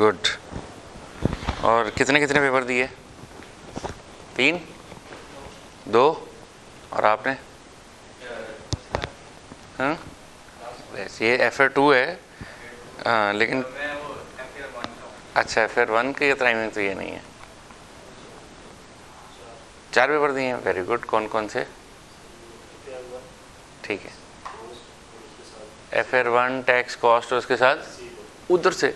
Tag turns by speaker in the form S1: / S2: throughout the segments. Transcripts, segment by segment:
S1: Good. और कितने कितने पेपर दिए? 3, 2 और आपने? हाँ, ये FR2 है। हाँ लेकिन अच्छा FR1 की टाइमिंग तो ये नहीं है। 4 पेपर दिए हैं, वेरी गुड। कौन कौन से? ठीक है, FR1 टैक्स कॉस्ट और उसके साथ उधर से।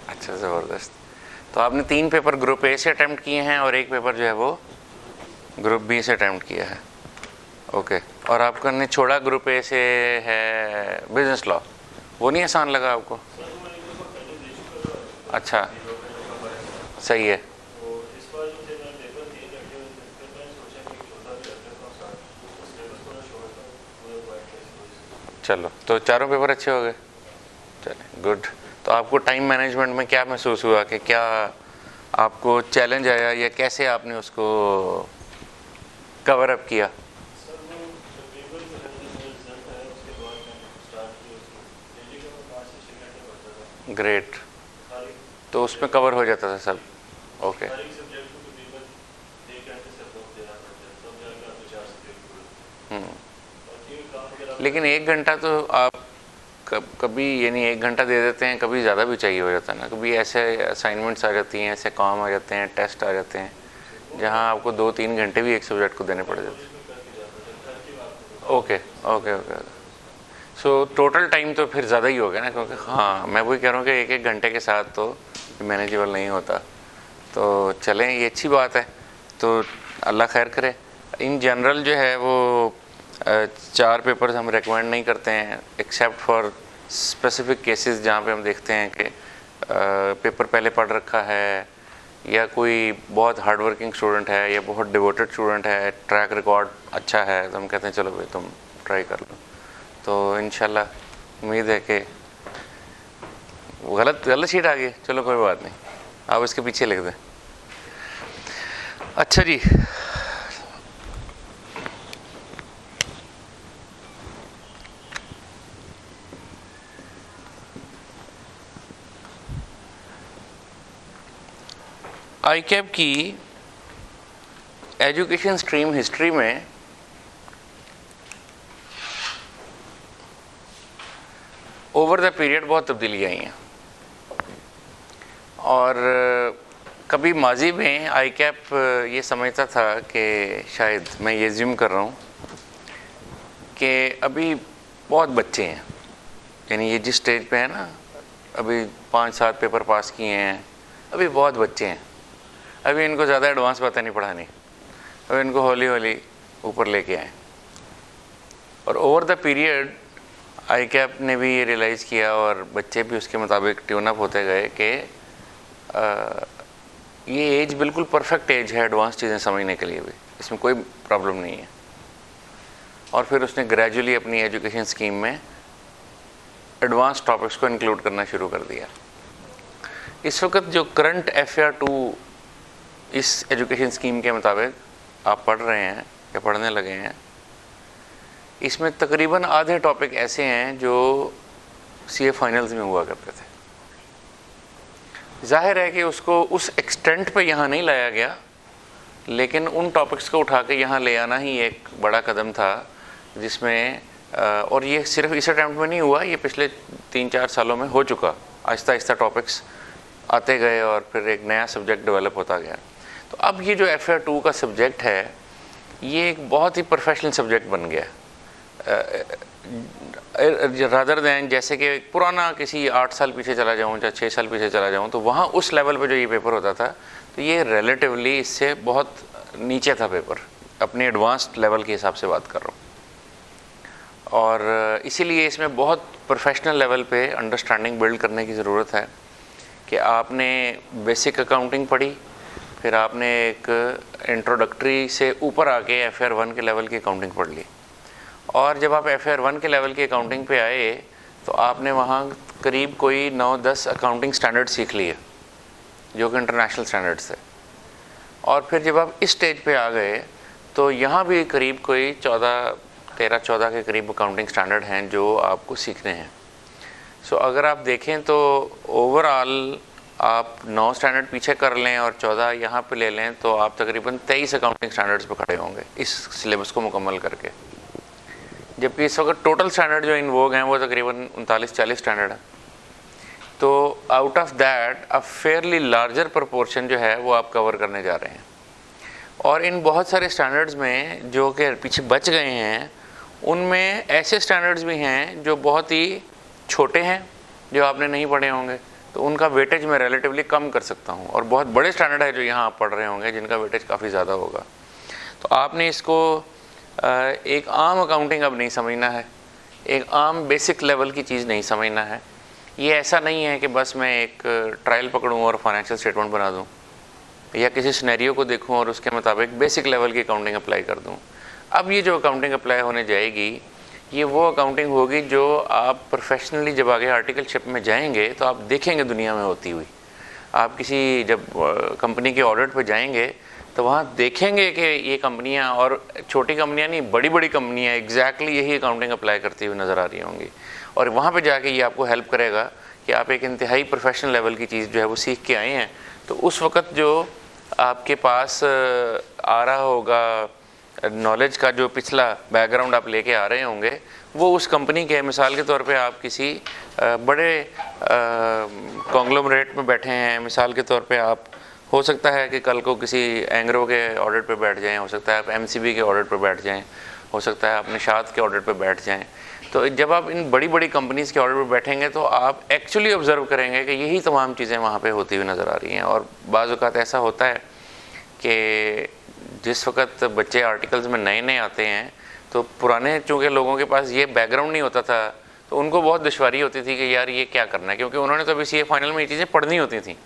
S1: अच्छा, ज़बरदस्त। तो आपने 3 पेपर ग्रुप ए से अटैम्प्ट किए हैं और 1 पेपर जो है वो ग्रुप बी से अटैम्प्ट किया है। ओके। और आपका ने छोड़ा ग्रुप ए से है बिजनेस लॉ, वो नहीं आसान लगा आपको? अच्छा, सही है। चलो, तो चारों पेपर अच्छे हो गए। चलिए, गुड। तो आपको टाइम मैनेजमेंट में क्या महसूस हुआ कि क्या आपको चैलेंज आया या कैसे आपने उसको कवर अप किया? ग्रेट। तो उसमें कवर हो जाता था सब? ओके। लेकिन 1 घंटा तो आप कभी यानी 1 घंटा दे देते हैं, कभी ज़्यादा भी चाहिए हो जाता है ना। कभी ऐसे असाइनमेंट्स आ जाती हैं, ऐसे काम आ जाते हैं, टेस्ट आ जाते हैं जहां आपको 2-3 घंटे भी एक सब्जेक्ट को देने पड़ जाते हैं। Okay okay okay. So total time तो फिर ज़्यादा ही हो गया ना, क्योंकि हाँ मैं वही कह रहा हूँ कि 1-1 घंटे के साथ तो मैनेजेबल नहीं होता। तो चलें, ये अच्छी बात है। तो अल्लाह खैर करे। इन जनरल जो है वो 4 पेपर्स हम रेकमेंड नहीं करते हैं, एक्सेप्ट फॉर स्पेसिफिक केसेस जहाँ पे हम देखते हैं कि पेपर पहले पढ़ रखा है या कोई बहुत हार्ड वर्किंग स्टूडेंट है या बहुत डिवोटेड स्टूडेंट है, ट्रैक रिकॉर्ड अच्छा है, तो हम कहते हैं चलो भाई तुम ट्राई कर लो। तो इंशाल्लाह उम्मीद है कि गलत शीट आ गई, चलो कोई बात नहीं, आप इसके पीछे लिख दें। अच्छा जी, ICAP की एजुकेशन स्ट्रीम हिस्ट्री में ओवर द पीरियड बहुत तब्दीली आई हैं। और कभी माजी में ICAP ये समझता था कि शायद मैं ये ज़्यूम कर रहा हूँ कि अभी बहुत बच्चे हैं, यानी ये जिस स्टेज पे है ना, अभी 5-7 पेपर पास किए हैं, अभी बहुत बच्चे हैं, अभी इनको ज़्यादा एडवांस बातें नहीं पढ़ानी, अभी इनको हौली हौली ऊपर लेके आए। और ओवर द पीरियड ICAP ने भी ये रियलाइज़ किया और बच्चे भी उसके मुताबिक ट्यून अप होते गए कि ये एज बिल्कुल परफेक्ट एज है एडवांस चीज़ें समझने के लिए भी, इसमें कोई प्रॉब्लम नहीं है। और फिर उसने ग्रेजुअली अपनी एजुकेशन स्कीम में एडवांस टॉपिक्स को इंक्लूड करना शुरू कर दिया। इस वक्त जो करंट FR2 इस एजुकेशन स्कीम के मुताबिक आप पढ़ रहे हैं या पढ़ने लगे हैं, इसमें तकरीबन आधे टॉपिक ऐसे हैं जो CA फाइनल्स में हुआ करते थे। जाहिर है कि उसको उस एक्सटेंट पे यहाँ नहीं लाया गया, लेकिन उन टॉपिक्स को उठा के यहाँ ले आना ही एक बड़ा कदम था, जिसमें और ये सिर्फ इस अटैम्प्ट में नहीं हुआ, ये पिछले 3-4 सालों में हो चुका। आहिस्ता आहिस्ता टॉपिक्स आते गए और फिर एक नया सब्जेक्ट डेवलप होता गया। तो अब ये जो FR2 का सब्जेक्ट है, ये एक बहुत ही प्रोफेशनल सब्जेक्ट बन गया, रादर दैन जैसे कि पुराना किसी 8 साल पीछे चला जाऊँ या 6 साल पीछे चला जाऊँ, तो वहाँ उस लेवल पे जो ये पेपर होता था, तो ये रिलेटिवली इससे बहुत नीचे था पेपर, अपने एडवांस्ड लेवल के हिसाब से बात कर रहा हूँ। और इसीलिए इसमें बहुत प्रोफेशनल लेवल पे अंडरस्टैंडिंग बिल्ड करने की ज़रूरत है कि आपने बेसिक अकाउंटिंग पढ़ी, फिर आपने एक इंट्रोडक्टरी से ऊपर आके FR1 के लेवल की अकाउंटिंग पढ़ ली, और जब आप FR1 के लेवल की अकाउंटिंग पे आए तो आपने वहाँ करीब कोई 9-10 अकाउंटिंग स्टैंडर्ड सीख लिए जो कि इंटरनेशनल स्टैंडर्ड्स थे। और फिर जब आप इस स्टेज पे आ गए तो यहाँ भी करीब कोई 13-14 के करीब अकाउंटिंग स्टैंडर्ड हैं जो आपको सीखने हैं। सो अगर आप देखें तो ओवरऑल आप 9 स्टैंडर्ड पीछे कर लें और 14 यहाँ पे ले लें तो आप तकरीबन 23 अकाउंटिंग स्टैंडर्ड्स पे खड़े होंगे इस सिलेबस को मुकम्मल करके। जबकि इस वक्त टोटल स्टैंडर्ड जो इन वोग हैं वो तकरीबन 39-40 स्टैंडर्ड है। तो out of that a fairly larger proportion जो है वो आप कवर करने जा रहे हैं। और इन बहुत सारे स्टैंडर्ड्स में जो कि पीछे बच गए हैं, उनमें ऐसे स्टैंडर्ड्स भी हैं जो बहुत ही छोटे हैं, जो आपने नहीं पढ़े होंगे, तो उनका वेटेज मैं रिलेटिवली कम कर सकता हूँ। और बहुत बड़े स्टैंडर्ड है जो यहाँ आप पढ़ रहे होंगे जिनका वेटेज काफ़ी ज़्यादा होगा। तो आपने इसको एक आम अकाउंटिंग अब नहीं समझना है, एक आम बेसिक लेवल की चीज़ नहीं समझना है। ये ऐसा नहीं है कि बस मैं एक ट्रायल पकड़ूँ और फाइनेंशियल स्टेटमेंट बना दूँ, या किसी सिनेरियो को देखूँ और उसके मुताबिक बेसिक लेवल की अकाउंटिंग अप्लाई कर दूँ। अब ये जो अकाउंटिंग अप्लाई होने जाएगी, ये वो अकाउंटिंग होगी जो आप प्रोफेशनली जब आगे आर्टिकलशिप में जाएंगे तो आप देखेंगे दुनिया में होती हुई। आप किसी जब कंपनी के ऑडिट पे जाएंगे तो वहाँ देखेंगे कि ये कंपनियाँ, और छोटी कंपनियाँ नहीं, बड़ी बड़ी कंपनियाँ एग्जैक्टली यही अकाउंटिंग अप्लाई करती हुई नज़र आ रही होंगी। और वहाँ पे जाके ये आपको हेल्प करेगा कि आप एक इंतहाई प्रोफेशनल लेवल की चीज़ जो है वो सीख के आए हैं। तो उस वक़्त जो आपके पास आ रहा होगा नॉलेज का जो पिछला बैकग्राउंड आप लेके आ रहे होंगे, वो उस कंपनी के, मिसाल के तौर पे आप किसी बड़े कॉन्ग्लोमरेट में बैठे हैं, मिसाल के तौर पे आप, हो सकता है कि कल को किसी एंग्रो के ऑडिट पे बैठ जाएं, हो सकता है आप एमसीबी के ऑडिट पे बैठ जाएं, हो सकता है आप निशात के ऑडिट पे बैठ जाएं। तो जब आप इन बड़ी बड़ी कंपनीज़ के ऑडिट पे बैठेंगे तो आप एक्चुअली ऑब्ज़र्व करेंगे कि यही तमाम चीज़ें वहाँ पे होती हुई नज़र आ रही हैं। और बाज़ औक़ात ऐसा होता है कि जिस वक़्त बच्चे आर्टिकल्स में नए नए आते हैं तो पुराने चूँकि लोगों के पास ये बैकग्राउंड नहीं होता था, तो उनको बहुत दुश्वारी होती थी कि यार ये क्या करना है, क्योंकि उन्होंने तो अभी सीए फाइनल में ये चीज़ें पढ़नी होती थी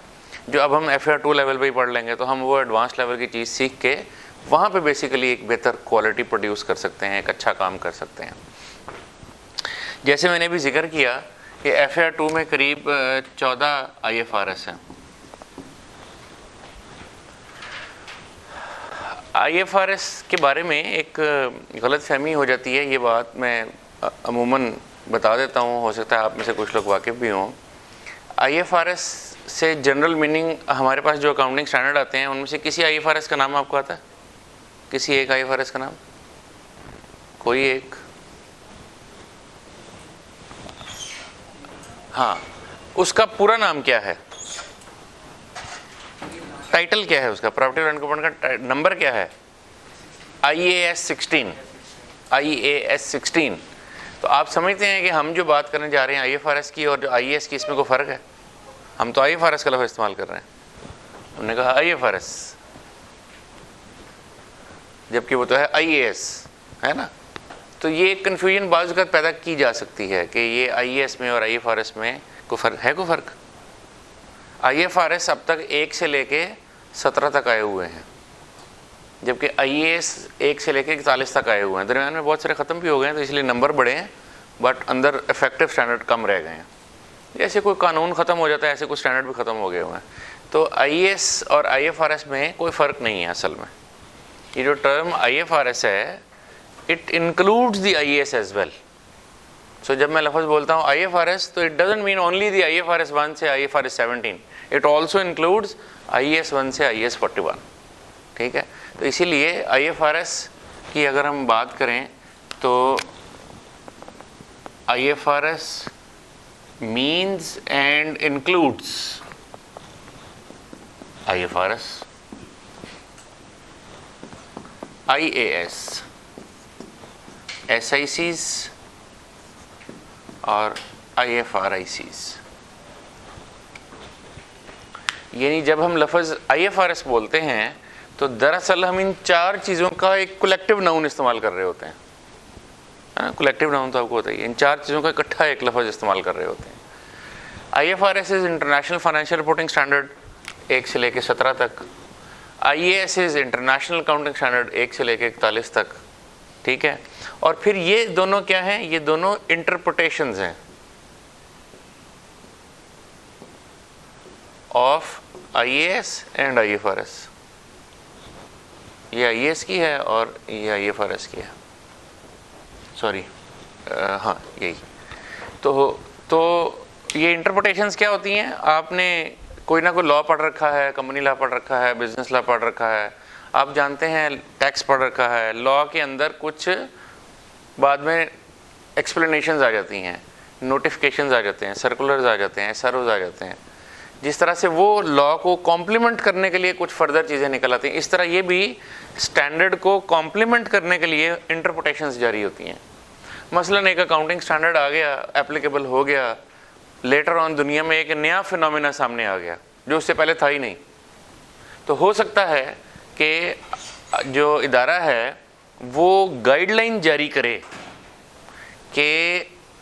S1: जो अब हम FAR 2 लेवल पे ही पढ़ लेंगे। तो हम वो एडवांस लेवल की चीज़ सीख के वहाँ पे बेसिकली एक बेहतर क्वालिटी प्रोड्यूस कर सकते हैं, एक अच्छा काम कर सकते हैं। जैसे मैंने भी जिक्र किया कि FAR 2 में करीब 14 IFRS हैं। IFRS के बारे में एक गलत फहमी हो जाती है, ये बात मैं अमूमन बता देता हूँ, हो सकता है आप में से कुछ लोग वाकिफ़ भी हों। IFRS से जनरल मीनिंग हमारे पास जो अकाउंटिंग स्टैंडर्ड आते हैं उनमें से किसी IFRS का नाम आपको आता है? किसी एक IFRS का नाम? कोई एक? हाँ, उसका पूरा नाम क्या है? टाइटल क्या है उसका? प्रॉपर्टी एंड कंपोनेंट का नंबर क्या है? IAS 16। IAS 16। तो आप समझते हैं कि हम जो बात करने जा रहे हैं IFRS की और जो IAS की, इसमें कोई फ़र्क है? हम तो IFRS का लफ्ज़ इस्तेमाल कर रहे हैं, हमने कहा IFRS, जबकि वो तो है IAS, है ना। तो ये कन्फ्यूजन बाज़ वक़्त पैदा की जा सकती है कि ये IAS में और IFRS में कोई फ़र्क है? कोई फ़र्क? IFRS अब तक 1 से लेके 17 तक आए हुए हैं, जबकि IAS 1 से लेके 41 तक आए हुए हैं। दरम्यान में बहुत सारे ख़त्म भी हो गए हैं, तो इसलिए नंबर बढ़े हैं, बट अंदर इफेक्टिव स्टैंडर्ड कम रह गए हैं। जैसे कोई कानून ख़त्म हो जाता है, ऐसे कुछ स्टैंडर्ड भी ख़त्म हो गए हुए हैं। तो IAS और IFRS में कोई फ़र्क नहीं है असल में। ये जो टर्म IFRS है, it includes the IAS as well. So जब मैं लफ्ज़ बोलता हूँ IFRS, तो it doesn't mean only the IFRS 1 से IFRS 17, it also includes IAS 1 से IAS 41। ठीक है, तो इसीलिए IFRS की अगर हम बात करें तो IFRS means and includes IFRS, IAS, SICs और IFRICs। यानी जब हम लफ्ज़ IFRS बोलते हैं तो दरअसल हम इन 4 चीज़ों का एक कलेक्टिव नाउन इस्तेमाल कर रहे होते हैं। कलेक्टिव नाउन तो आपको होता ही है, इन 4 चीज़ों का इकट्ठा एक लफ्ज़ इस्तेमाल कर रहे होते हैं। IFRS is international financial reporting standard 1 से लेके 17 तक। IAS is international accounting standard 1 से लेके 41 तक। ठीक है, और फिर ये दोनों क्या हैं? ये दोनों इंटरप्रिटेशंस हैं ऑफ IAS एंड IFRS। ये IAS की है और ये IFRS की है, सॉरी, हाँ यही। तो ये इंटरप्रिटेशंस क्या होती हैं, आपने कोई ना कोई लॉ पढ़ रखा है, कंपनी लॉ पढ़ रखा है, बिजनेस लॉ पढ़ रखा है, आप जानते हैं टैक्स पढ़ रखा है, लॉ के अंदर कुछ बाद में एक्सप्लेनेशंस आ जाती हैं, नोटिफिकेशंस आ जाते हैं, सर्कुलर्स आ जाते हैं, एसआरओज आ जाते हैं, जिस तरह से वो लॉ को कॉम्प्लीमेंट करने के लिए कुछ फर्दर चीज़ें निकल आती हैं, इस तरह ये भी स्टैंडर्ड को कॉम्प्लीमेंट करने के लिए इंटरप्रिटेशंस जारी होती हैं। मसलन एक अकाउंटिंग स्टैंडर्ड आ गया, एप्लीकेबल हो गया, लेटर ऑन दुनिया में एक नया फिनोमेना सामने आ गया जो उससे पहले था ही नहीं, तो हो सकता है कि जो इदारा है वो गाइडलाइन जारी करे कि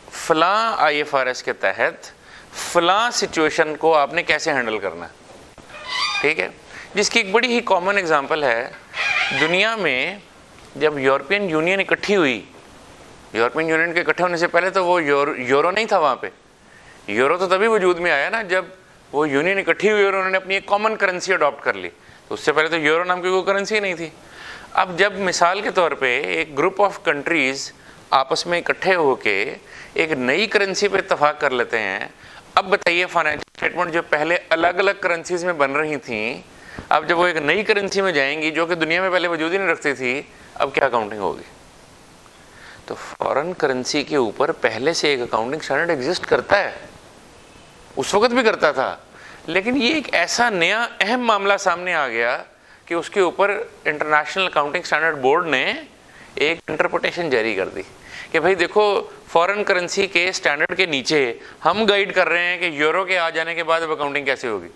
S1: फ़लाँ IFRS के तहत फ़लाँ सिचुएशन को आपने कैसे हैंडल करना है, ठीक है। जिसकी एक बड़ी ही कॉमन एग्जांपल है, दुनिया में जब यूरोपियन यूनियन इकट्ठी हुई, यूरोपियन यूनियन के इकट्ठे होने से पहले तो वो यूरो नहीं था वहाँ पे, यूरो तो तभी वजूद में आया ना जब वो यूनियन इकट्ठी हुई और उन्होंने अपनी एक कॉमन करेंसी अडॉप्ट कर ली, तो उससे पहले तो यूरो नाम की कोई करेंसी नहीं थी। अब जब मिसाल के तौर पे एक ग्रुप ऑफ कंट्रीज़ आपस में इकट्ठे होके एक नई करेंसी पे इत्तेफाक कर लेते हैं, अब बताइए फाइनेंशियल स्टेटमेंट जो पहले अलग अलग करेंसीज में बन रही थी, अब जब वो एक नई करेंसी में जाएंगी जो कि दुनिया में पहले वजूद ही नहीं रखती थी, अब क्या अकाउंटिंग होगी। तो फॉरेन करेंसी के ऊपर पहले से एक अकाउंटिंग स्टैंडर्ड एग्जिस्ट करता है, उस वक्त भी करता था, लेकिन ये एक ऐसा नया अहम मामला सामने आ गया कि उसके ऊपर इंटरनेशनल अकाउंटिंग स्टैंडर्ड बोर्ड ने एक इंटरप्रिटेशन जारी कर दी कि भाई देखो, फॉरेन करेंसी के स्टैंडर्ड के नीचे हम गाइड कर रहे हैं कि यूरो के आ जाने के बाद अब अकाउंटिंग कैसे होगी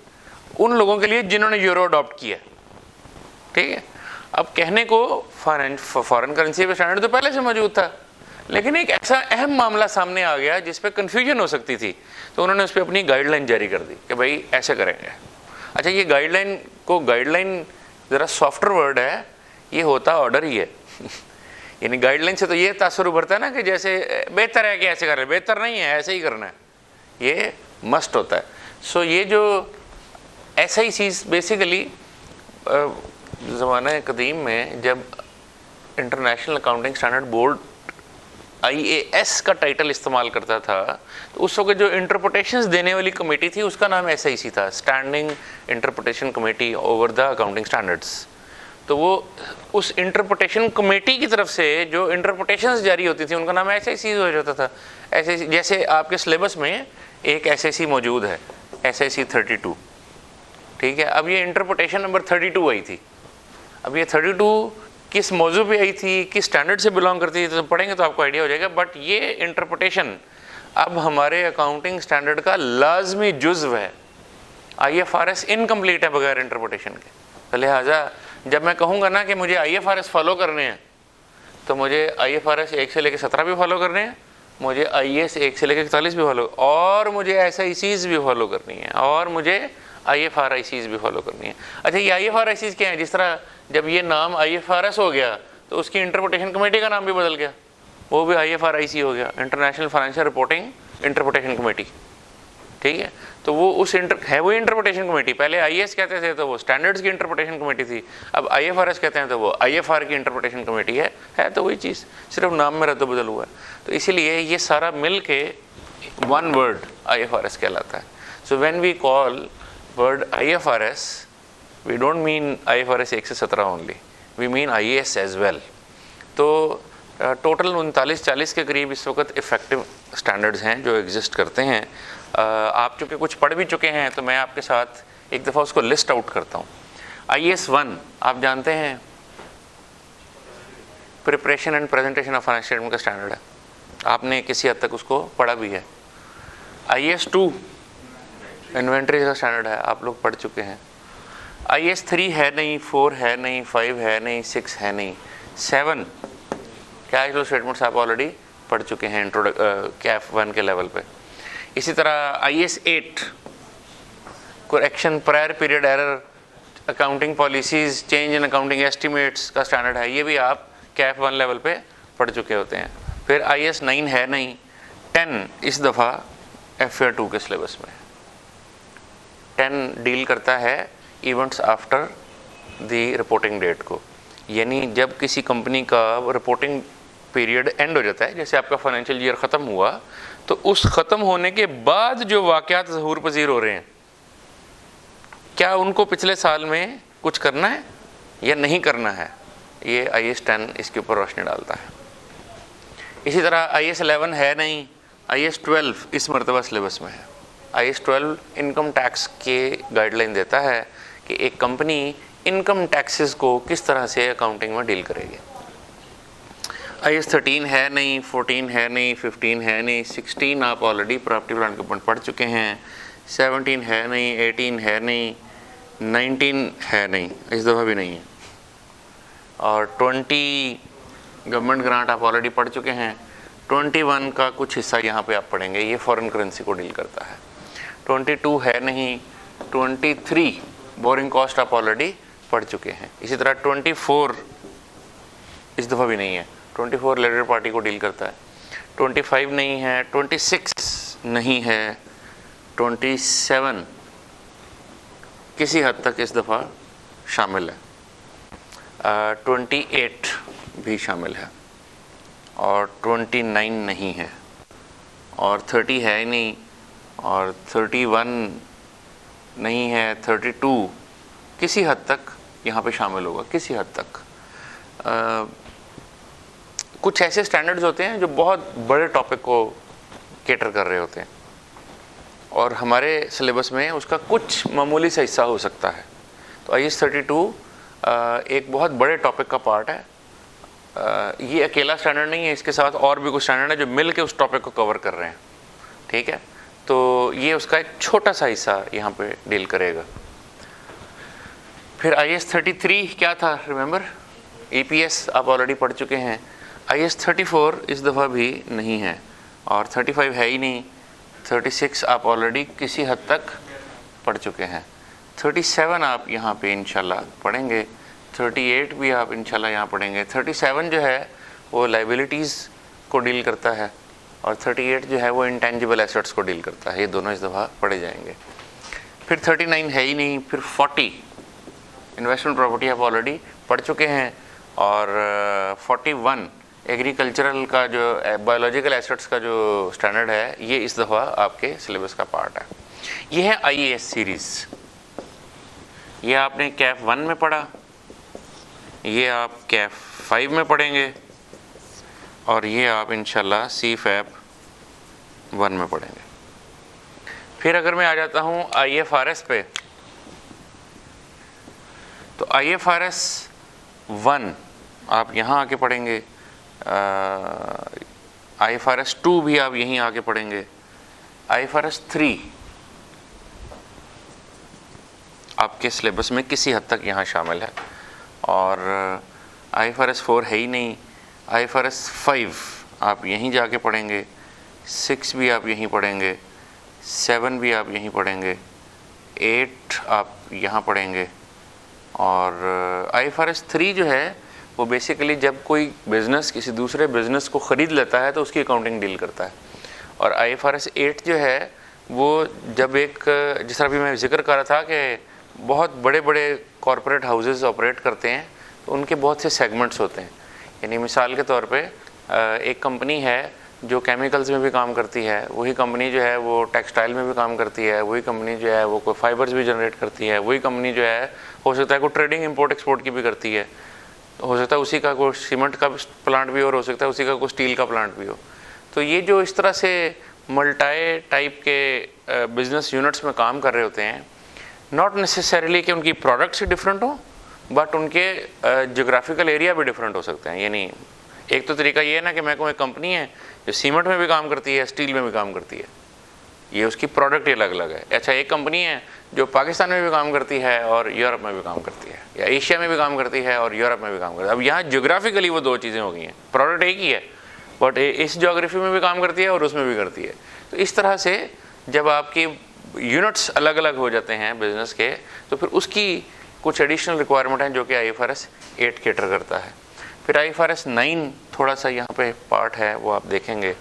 S1: उन लोगों के लिए जिन्होंने यूरो अडॉप्ट किया, ठीक है। अब कहने को फॉरेन करेंसी पे स्टैंडर्ड तो पहले से मौजूद था, लेकिन एक ऐसा अहम मामला सामने आ गया जिस पे कन्फ्यूजन हो सकती थी, तो उन्होंने उस पर अपनी गाइडलाइन जारी कर दी कि भाई ऐसे करेंगे। अच्छा, ये गाइडलाइन ज़रा सॉफ्टर वर्ड है, ये होता ऑर्डर ही है यानी गाइडलाइन से तो ये तासुर उभरता है ना कि जैसे बेहतर है कि ऐसे कर रहे, बेहतर नहीं है, ऐसे ही करना है, ये मस्ट होता है। सो ये जो ऐसा ही चीज़ बेसिकली ज़माना कदीम में जब international accounting standard board IAS का टाइटल इस्तेमाल करता था, तो उस वक्त जो इंटरप्रिटेशंस देने वाली कमेटी थी उसका नाम SIC था, standing interpretation committee over the accounting standards. तो वो उस इंटरप्रिटेशन कमेटी की तरफ से जो इंटरप्रिटेशंस जारी होती थी उनका नाम SIC हो जाता था। SIC जैसे आपके सिलेबस में एक SIC मौजूद है, SIC 32, ठीक है। अब ये इंटरप्रिटेशन नंबर 32 आई थी। अब ये 32 किस मौजू पे आई थी, किस स्टैंडर्ड से बिलोंग करती थी, तो पढ़ेंगे तो आपको आइडिया हो जाएगा। बट ये इंटरप्रिटेशन अब हमारे अकाउंटिंग स्टैंडर्ड का लाजमी जुज़्व है। IFRS इनकम्प्लीट है बगैर इंटरप्रिटेशन के। तो लिहाजा जब मैं कहूँगा ना कि मुझे IFRS फॉलो करने हैं, तो मुझे IFRS 1 से लेकर 17 भी फॉलो करने हैं, मुझे IAS 1 से लेकर 41 भी फॉलो, और मुझे SICs भी फॉलो करनी है, और मुझे IFRICs भी फॉलो करनी है। अच्छा, ये IFRICs क्या है? जिस तरह जब ये नाम IFRS हो गया तो उसकी इंटरप्रिटेशन कमेटी का नाम भी बदल गया, वो भी IFRIC हो गया, international financial reporting interpretation committee, ठीक है। तो वो उस वो इंटरप्रिटेशन कमेटी, पहले IAS कहते थे तो वो स्टैंडर्ड्स की इंटरप्रिटेशन कमेटी थी, अब IFRS कहते हैं तो वो IFR की इंटरप्रिटेशन कमेटी है तो वही चीज़, सिर्फ नाम में रद्द बदल हुआ है। तो इसीलिए ये सारा मिल के वन वर्ड IFRS कहलाता है। So when we call word IFRS, we don't mean IFRS 1 से 17 only, we mean IAS as well। तो टोटल 39-40 के करीब इस वक्त इफ़ेक्टिव स्टैंडर्ड्स हैं जो एग्जिस्ट करते हैं। आप चूँकि कुछ पढ़ भी चुके हैं तो मैं आपके साथ एक दफ़ा उसको लिस्ट आउट करता हूँ। IAS 1 आप जानते हैं, preparation and presentation of financial statement का स्टैंडर्ड है, आपने किसी हद तक उसको पढ़ा भी है। IAS 2 इन्वेंट्री का स्टैंडर्ड है, आप लोग पढ़ चुके हैं। IAS 3 है नहीं, 4 है नहीं, 5 है नहीं, 6 है नहीं, 7 कैश फ्लो स्टेटमेंट्स आप ऑलरेडी पढ़ चुके हैं कैफ 1 के लेवल पे। इसी तरह IAS 8 correction prior period error, accounting policies, change in accounting estimates का स्टैंडर्ड है, ये भी आप कैफ 1 लेवल पे पढ़ चुके होते हैं। फिर IAS 9 है नहीं, 10 इस दफ़ा FAR 2 के सिलेबस में। 10 डील करता है events after the reporting date को, यानी जब किसी कंपनी का रिपोर्टिंग पीरियड एंड हो जाता है, जैसे आपका फाइनेंशियल ईयर ख़त्म हुआ तो उस ख़त्म होने के बाद जो वाक़यात ज़हूर पज़ीर हो रहे हैं, क्या उनको पिछले साल में कुछ करना है या नहीं करना है, ये IAS 10 इसके ऊपर रोशनी डालता है। इसी तरह IAS 11 है नहीं, IAS 12 इस मरतबा सिलेबस में है। IAS 12 इनकम टैक्स के गाइडलाइन देता है कि एक कंपनी इनकम टैक्सेस को किस तरह से अकाउंटिंग में डील करेगी। IAS 13 है नहीं, 14 है नहीं, 15 है नहीं, 16 आप ऑलरेडी प्रॉपर्टी प्लांट के ऊपर पढ़ चुके हैं, 17 है नहीं, 18 है नहीं, 19 है नहीं, इस दफ़ा भी नहीं है, और 20 गवर्नमेंट ग्रांट आप ऑलरेडी पढ़ चुके हैं। 21 का कुछ हिस्सा यहाँ पे आप पढ़ेंगे, ये फॉरेन करेंसी को डील करता है। 22 है नहीं, 23 बोरिंग कॉस्ट आप ऑलरेडी पढ़ चुके हैं। इसी तरह 24 इस दफ़ा भी नहीं है, 24 लेटर पार्टी को डील करता है। 25 नहीं है, 26 नहीं है, 27 किसी हद तक इस दफ़ा शामिल है, 28 भी शामिल है, और 29 नहीं है, और 30 है ही नहीं, और 31 नहीं है, 32 किसी हद तक यहाँ पे शामिल होगा, किसी हद तक। कुछ ऐसे स्टैंडर्ड्स होते हैं जो बहुत बड़े टॉपिक को केटर कर रहे होते हैं, और हमारे सिलेबस में उसका कुछ मामूली सा हिस्सा हो सकता है। तो IAS 32 एक बहुत बड़े टॉपिक का पार्ट है। ये अकेला स्टैंडर्ड नहीं है, इसके साथ और भी कुछ स्टैंडर्ड है जो मिल के उस टॉपिक को कवर कर रहे हैं, ठीक है। तो ये उसका एक छोटा सा हिस्सा यहाँ पे डील करेगा। फिर IAS 33 क्या था, रिमेंबर, EPS आप ऑलरेडी पढ़ चुके हैं। IAS 34 इस दफ़ा भी नहीं है, और 35 है ही नहीं, 36 आप ऑलरेडी किसी हद तक पढ़ चुके हैं, 37 आप यहाँ पे इंशाल्लाह पढ़ेंगे, 38 भी आप इंशाल्लाह यहाँ पढ़ेंगे। 37 जो है वो लाइबिलिटीज़ को डील करता है, और 38 जो है वो इंटेंजिबल एसेट्स को डील करता है। ये दोनों इस दफ़ा पढ़े जाएंगे। फिर 39 है ही नहीं। फिर 40 इन्वेस्टमेंट प्रॉपर्टी आप ऑलरेडी पढ़ चुके हैं, और 41 एग्रीकल्चरल का जो बायोलॉजिकल एसेट्स का जो स्टैंडर्ड है, ये इस दफ़ा आपके सिलेबस का पार्ट है। ये है IAS सीरीज़। ये आपने कैफ 1 में पढ़ा, ये आप कैफ 5 में पढ़ेंगे, और ये आप इंशाल्लाह CFAP 1 में पढ़ेंगे। फिर अगर मैं आ जाता हूँ IFRS पे, तो IFRS 1 आप यहाँ आके पढ़ेंगे, IFRS 2 भी आप यहीं आके पढ़ेंगे, IFRS 3 आपके सिलेबस में किसी हद तक यहाँ शामिल है, और IFRS 4 है ही नहीं। IFRS 5 आप यहीं जाके पढ़ेंगे, 6 भी आप यहीं पढ़ेंगे, 7 भी आप यहीं पढ़ेंगे, 8 आप यहाँ पढ़ेंगे, और IFRS 3 जो है वो बेसिकली जब कोई बिज़नेस किसी दूसरे बिज़नेस को ख़रीद लेता है तो उसकी अकाउंटिंग डील करता है। और IFRS 8 जो है वो जब एक, जिस तरह भी मैं जिक्र कर रहा था कि बहुत बड़े बड़े कॉरपोरेट हाउसेस ऑपरेट करते हैं, तो उनके बहुत से सेगमेंट्स होते हैं। यानी मिसाल के तौर पे एक कंपनी है जो केमिकल्स में भी काम करती है, वही कंपनी जो है वो टेक्सटाइल में भी काम करती है, वही कंपनी जो है वो कोई फाइबर्स भी जनरेट करती है, वही कंपनी जो है हो सकता है कोई ट्रेडिंग इंपोर्ट एक्सपोर्ट की भी करती है, हो सकता है उसी का कोई सीमेंट का प्लांट भी हो सकता है उसी का कोई स्टील का प्लांट भी हो। तो ये जो इस तरह से मल्टाई टाइप के बिज़नेस यूनिट्स में काम कर रहे होते हैं, नॉट नेसेसरीली कि उनकी प्रोडक्ट्स ही डिफरेंट हो, बट उनके जोग्राफिकल एरिया भी डिफरेंट हो सकते हैं। यानी एक तो तरीका ये है ना कि मैं कहूँ एक कंपनी है जो सीमेंट में भी काम करती है, स्टील में भी काम करती है, ये उसकी प्रोडक्ट ही अलग अलग है। अच्छा, एक कंपनी है जो पाकिस्तान में भी काम करती है और यूरोप में भी काम करती है, या एशिया में भी काम करती है और यूरोप में भी काम करती है। अब यहाँ जोग्राफिकली वो दो चीज़ें हो गई हैं, प्रोडक्ट एक ही है बट इस जोग्राफी में भी काम करती है और उसमें भी करती है। तो इस तरह से जब आपकी यूनिट्स अलग अलग हो जाते हैं बिज़नेस के, तो फिर उसकी कुछ एडिशनल रिक्वायरमेंट हैं जो कि IFRS 8 कैटर करता है। फिर IFRS 9 थोड़ा सा यहाँ पे पार्ट है, वो आप देखेंगे।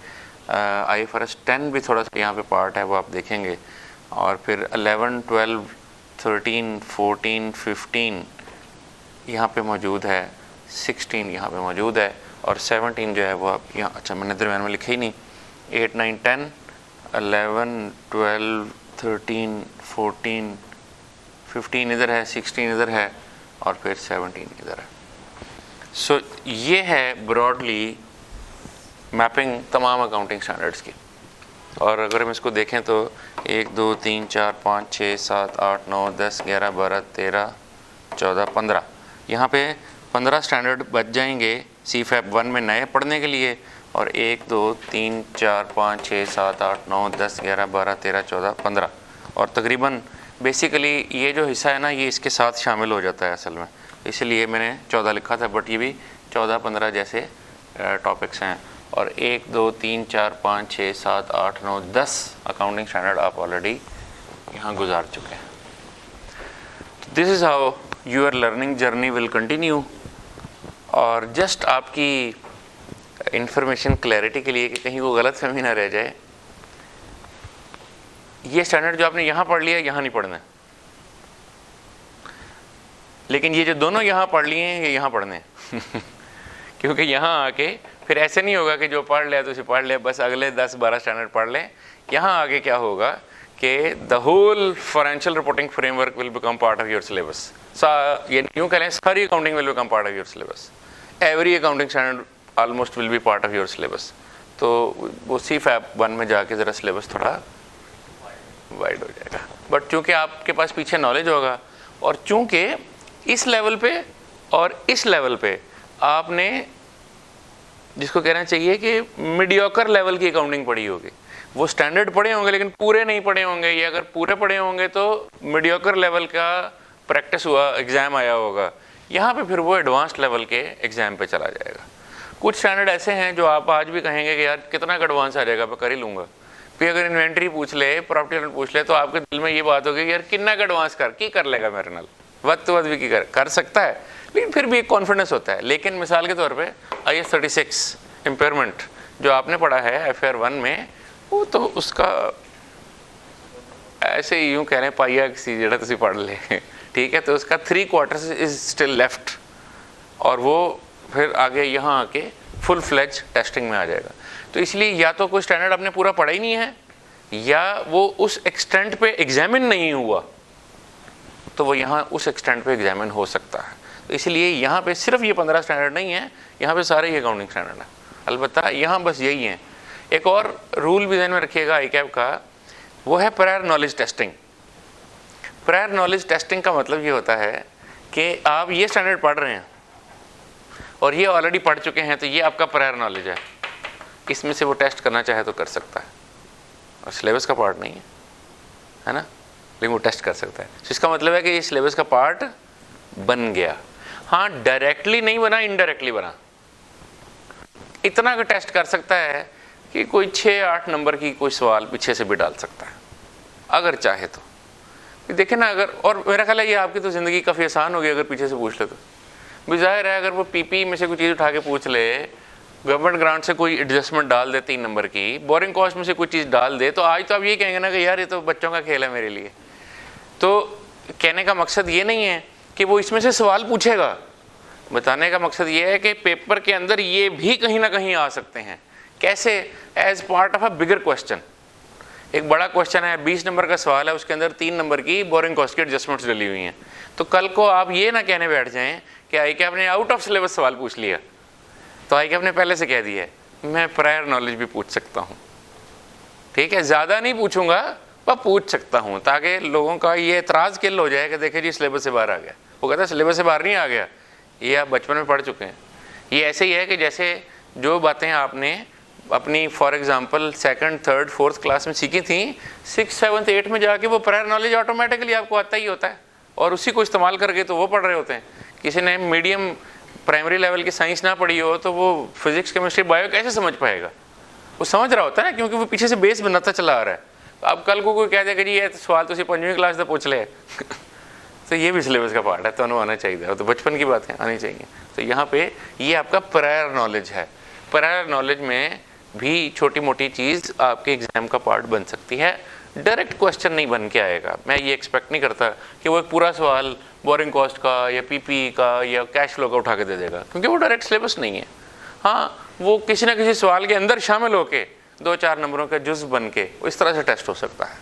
S1: IFRS 10 भी थोड़ा सा यहाँ पे पार्ट है, वो आप देखेंगे। और फिर 11, 12, 13, 14, 15 यहाँ पे मौजूद है, 16 यहाँ पे मौजूद है, और 17 जो है वो आप यहाँ, अच्छा मैंने दरम्यान में लिखा ही नहीं, 8, 9, 10, 11, 12, 13, 14, 15 इधर है, 16 इधर है और फिर 17 इधर है। सो ये है ब्रॉडली मैपिंग तमाम अकाउंटिंग स्टैंडर्ड्स की। और अगर हम इसको देखें तो 1, 2, 3, 4, 5, 6, 7, 8, 9, 10, 11, 12, 13, 14, 15, यहाँ पे 15 स्टैंडर्ड बच जाएंगे CFAP 1 में नए पढ़ने के लिए। और 1, 2, 3, 4, 5, 6, 7, 8, 9, 10, 11, 12, 13, 14, 15 और तकरीबन बेसिकली ये जो हिस्सा है ना ये इसके साथ शामिल हो जाता है असल में, इसलिए मैंने 14 लिखा था, बट ये भी 14-15 जैसे टॉपिक्स हैं। और 1, 2, 3, 4, 5, 6, 7, 8, 9, 10 अकाउंटिंग स्टैंडर्ड आप ऑलरेडी यहाँ गुजार चुके हैं। This is how your learning journey will continue. और जस्ट आपकी इंफॉर्मेशन क्लैरिटी के लिए कि कहीं वो गलत फहमी ना रह जाए, ये स्टैंडर्ड जो आपने यहाँ पढ़ लिया यहाँ नहीं पढ़ना है, लेकिन ये जो दोनों यहाँ पढ़ लिए हैं ये यहाँ पढ़ने हैं क्योंकि यहाँ आके फिर ऐसे नहीं होगा कि जो पढ़ लिया तो उसे पढ़ लिया, बस अगले 10-12 स्टैंडर्ड पढ़ लें। यहाँ आगे क्या होगा कि the whole financial reporting framework will become part of your syllabus. ये यूँ कह लें सारी accounting will become part of your syllabus, every accounting standard almost will be part of your syllabus. तो वो CFAP 1 में जाके ज़रा सिलेबस थोड़ा वाइड हो जाएगा, बट चूँकि आपके पास पीछे नॉलेज होगा और चूँकि इस लेवल पे और इस लेवल पे आपने जिसको कहना चाहिए कि मीडियोकर लेवल की अकाउंटिंग पढ़ी होगी, वो स्टैंडर्ड पढ़े होंगे लेकिन पूरे नहीं पढ़े होंगे, या अगर पूरे पढ़े होंगे तो मीडियोकर लेवल का प्रैक्टिस हुआ एग्ज़ाम आया होगा, यहाँ पे फिर वो एडवांस्ड लेवल के एग्ज़ाम पे चला जाएगा। कुछ स्टैंडर्ड ऐसे हैं जो आप आज भी कहेंगे कि यार कितना एडवांस आ जाएगा, मैं कर ही लूँगा। फिर अगर इन्वेंट्री पूछ ले, प्रॉपर्टी पूछ ले, तो आपके दिल में ये बात होगी यार कितना एडवांस कर लेगा मेरे नाल, वक्त तो वक्त भी कर सकता है, लेकिन फिर भी एक कॉन्फिडेंस होता है। लेकिन मिसाल के तौर पे IAS 36 इम्पेयरमेंट जो आपने पढ़ा है FR 1 में, वो तो उसका ऐसे ही यूँ कह रहे हैं पाइया किसी जगह तुम पढ़ ले ठीक है, तो उसका 3/4 इज स्टिल लेफ्ट, और वो फिर आगे यहाँ आके फुल फ्लेज टेस्टिंग में आ जाएगा। तो इसलिए या तो कोई स्टैंडर्ड आपने पूरा पढ़ा ही नहीं है, या वो उस एक्सटेंट पे एग्जामिन नहीं हुआ, तो वो यहाँ उस एक्सटेंट पे एग्जामिन हो सकता है। तो इसलिए यहाँ पे सिर्फ ये 15 स्टैंडर्ड नहीं है, यहाँ पे सारे ही अकाउंटिंग स्टैंडर्ड है। अलबत्ता यहाँ बस यही है। एक और रूल भी ध्यान में रखिएगा ICAP का, वो है prior knowledge testing. Prior knowledge testing का मतलब ये होता है कि आप ये स्टैंडर्ड पढ़ रहे हैं और ये ऑलरेडी पढ़ चुके हैं, तो ये आपका प्रायर नॉलेज है, इसमें से वो टेस्ट करना चाहे तो कर सकता है, और सिलेबस का पार्ट नहीं है ना, लेकिन वो टेस्ट कर सकता है। तो इसका मतलब है कि ये सिलेबस का पार्ट बन गया। हाँ, डायरेक्टली नहीं बना, इनडायरेक्टली बना। इतना का टेस्ट कर सकता है कि कोई 6-8 नंबर की कोई सवाल पीछे से भी डाल सकता है अगर चाहे तो। देखें ना, अगर, और मेरा ख्याल है ये आपकी तो ज़िंदगी काफ़ी आसान होगी अगर पीछे से पूछ ले तो। भी जाहिर है अगर वो PP में से कोई चीज़ उठा के पूछ ले, गवर्नमेंट ग्रांट से कोई एडजस्टमेंट डाल दे 3 नंबर की, बोरिंग कॉस्ट में से कोई चीज़ डाल दे, तो आज तो आप ये कहेंगे ना कि यार ये तो बच्चों का खेल है मेरे लिए। तो कहने का मकसद ये नहीं है कि वो इसमें से सवाल पूछेगा, बताने का मकसद ये है कि पेपर के अंदर ये भी कहीं ना कहीं आ सकते हैं। कैसे? As part of a bigger question. एक बड़ा क्वेश्चन है, 20 नंबर का सवाल है, उसके अंदर 3 नंबर की बोरिंग कॉस्ट की एडजस्टमेंट्स डली हुई हैं। तो कल को आप ये ना कहने बैठ जाएं कि ICAP ने आउट ऑफ सिलेबस सवाल पूछ लिया, तो ICAP ने पहले से कह दिया है मैं प्रायर नॉलेज भी पूछ सकता हूँ। ठीक है, ज़्यादा नहीं पूछूंगा पर पूछ सकता हूँ, ताकि लोगों का ये एतराज़ किल हो जाए कि देखे जी सिलेबस से बाहर आ गया। वो कहता है सिलेबस से बाहर नहीं आ गया, ये आप बचपन में पढ़ चुके हैं। ये ऐसे ही है कि जैसे जो बातें आपने अपनी for example 2nd, 3rd, 4th class में सीखी थी, 6th, 7th, 8th में जाके वो प्रायर नॉलेज ऑटोमेटिकली आपको आता ही होता है, और उसी को इस्तेमाल करके तो वो पढ़ रहे होते हैं। किसी ने मीडियम प्राइमरी लेवल की साइंस ना पढ़ी हो तो वो फिजिक्स, केमिस्ट्री, बायो कैसे समझ पाएगा? वो समझ रहा होता है ना, क्योंकि वो पीछे से बेस बनाता चला आ रहा है। अब कल को कोई कह देगा जी ये सवाल तो 5वीं क्लास से पूछ ले तो ये भी सिलेबस का पार्ट है, तो आना चाहिए, तो बचपन की बात है, आनी चाहिए। तो यहाँ पे ये आपका प्रायर नॉलेज है। प्रायर नॉलेज में भी छोटी मोटी चीज़ आपके एग्जाम का पार्ट बन सकती है, डायरेक्ट क्वेश्चन नहीं बन के आएगा। मैं ये एक्सपेक्ट नहीं करता कि वो एक पूरा सवाल बोरिंग कॉस्ट का या PP का या कैश फ्लो का उठा के दे देगा, क्योंकि वो डायरेक्ट सिलेबस नहीं है। हाँ वो किसी ना किसी सवाल के अंदर शामिल होके 2-4 नंबरों का जुज़ बन के इस तरह से टेस्ट हो सकता है।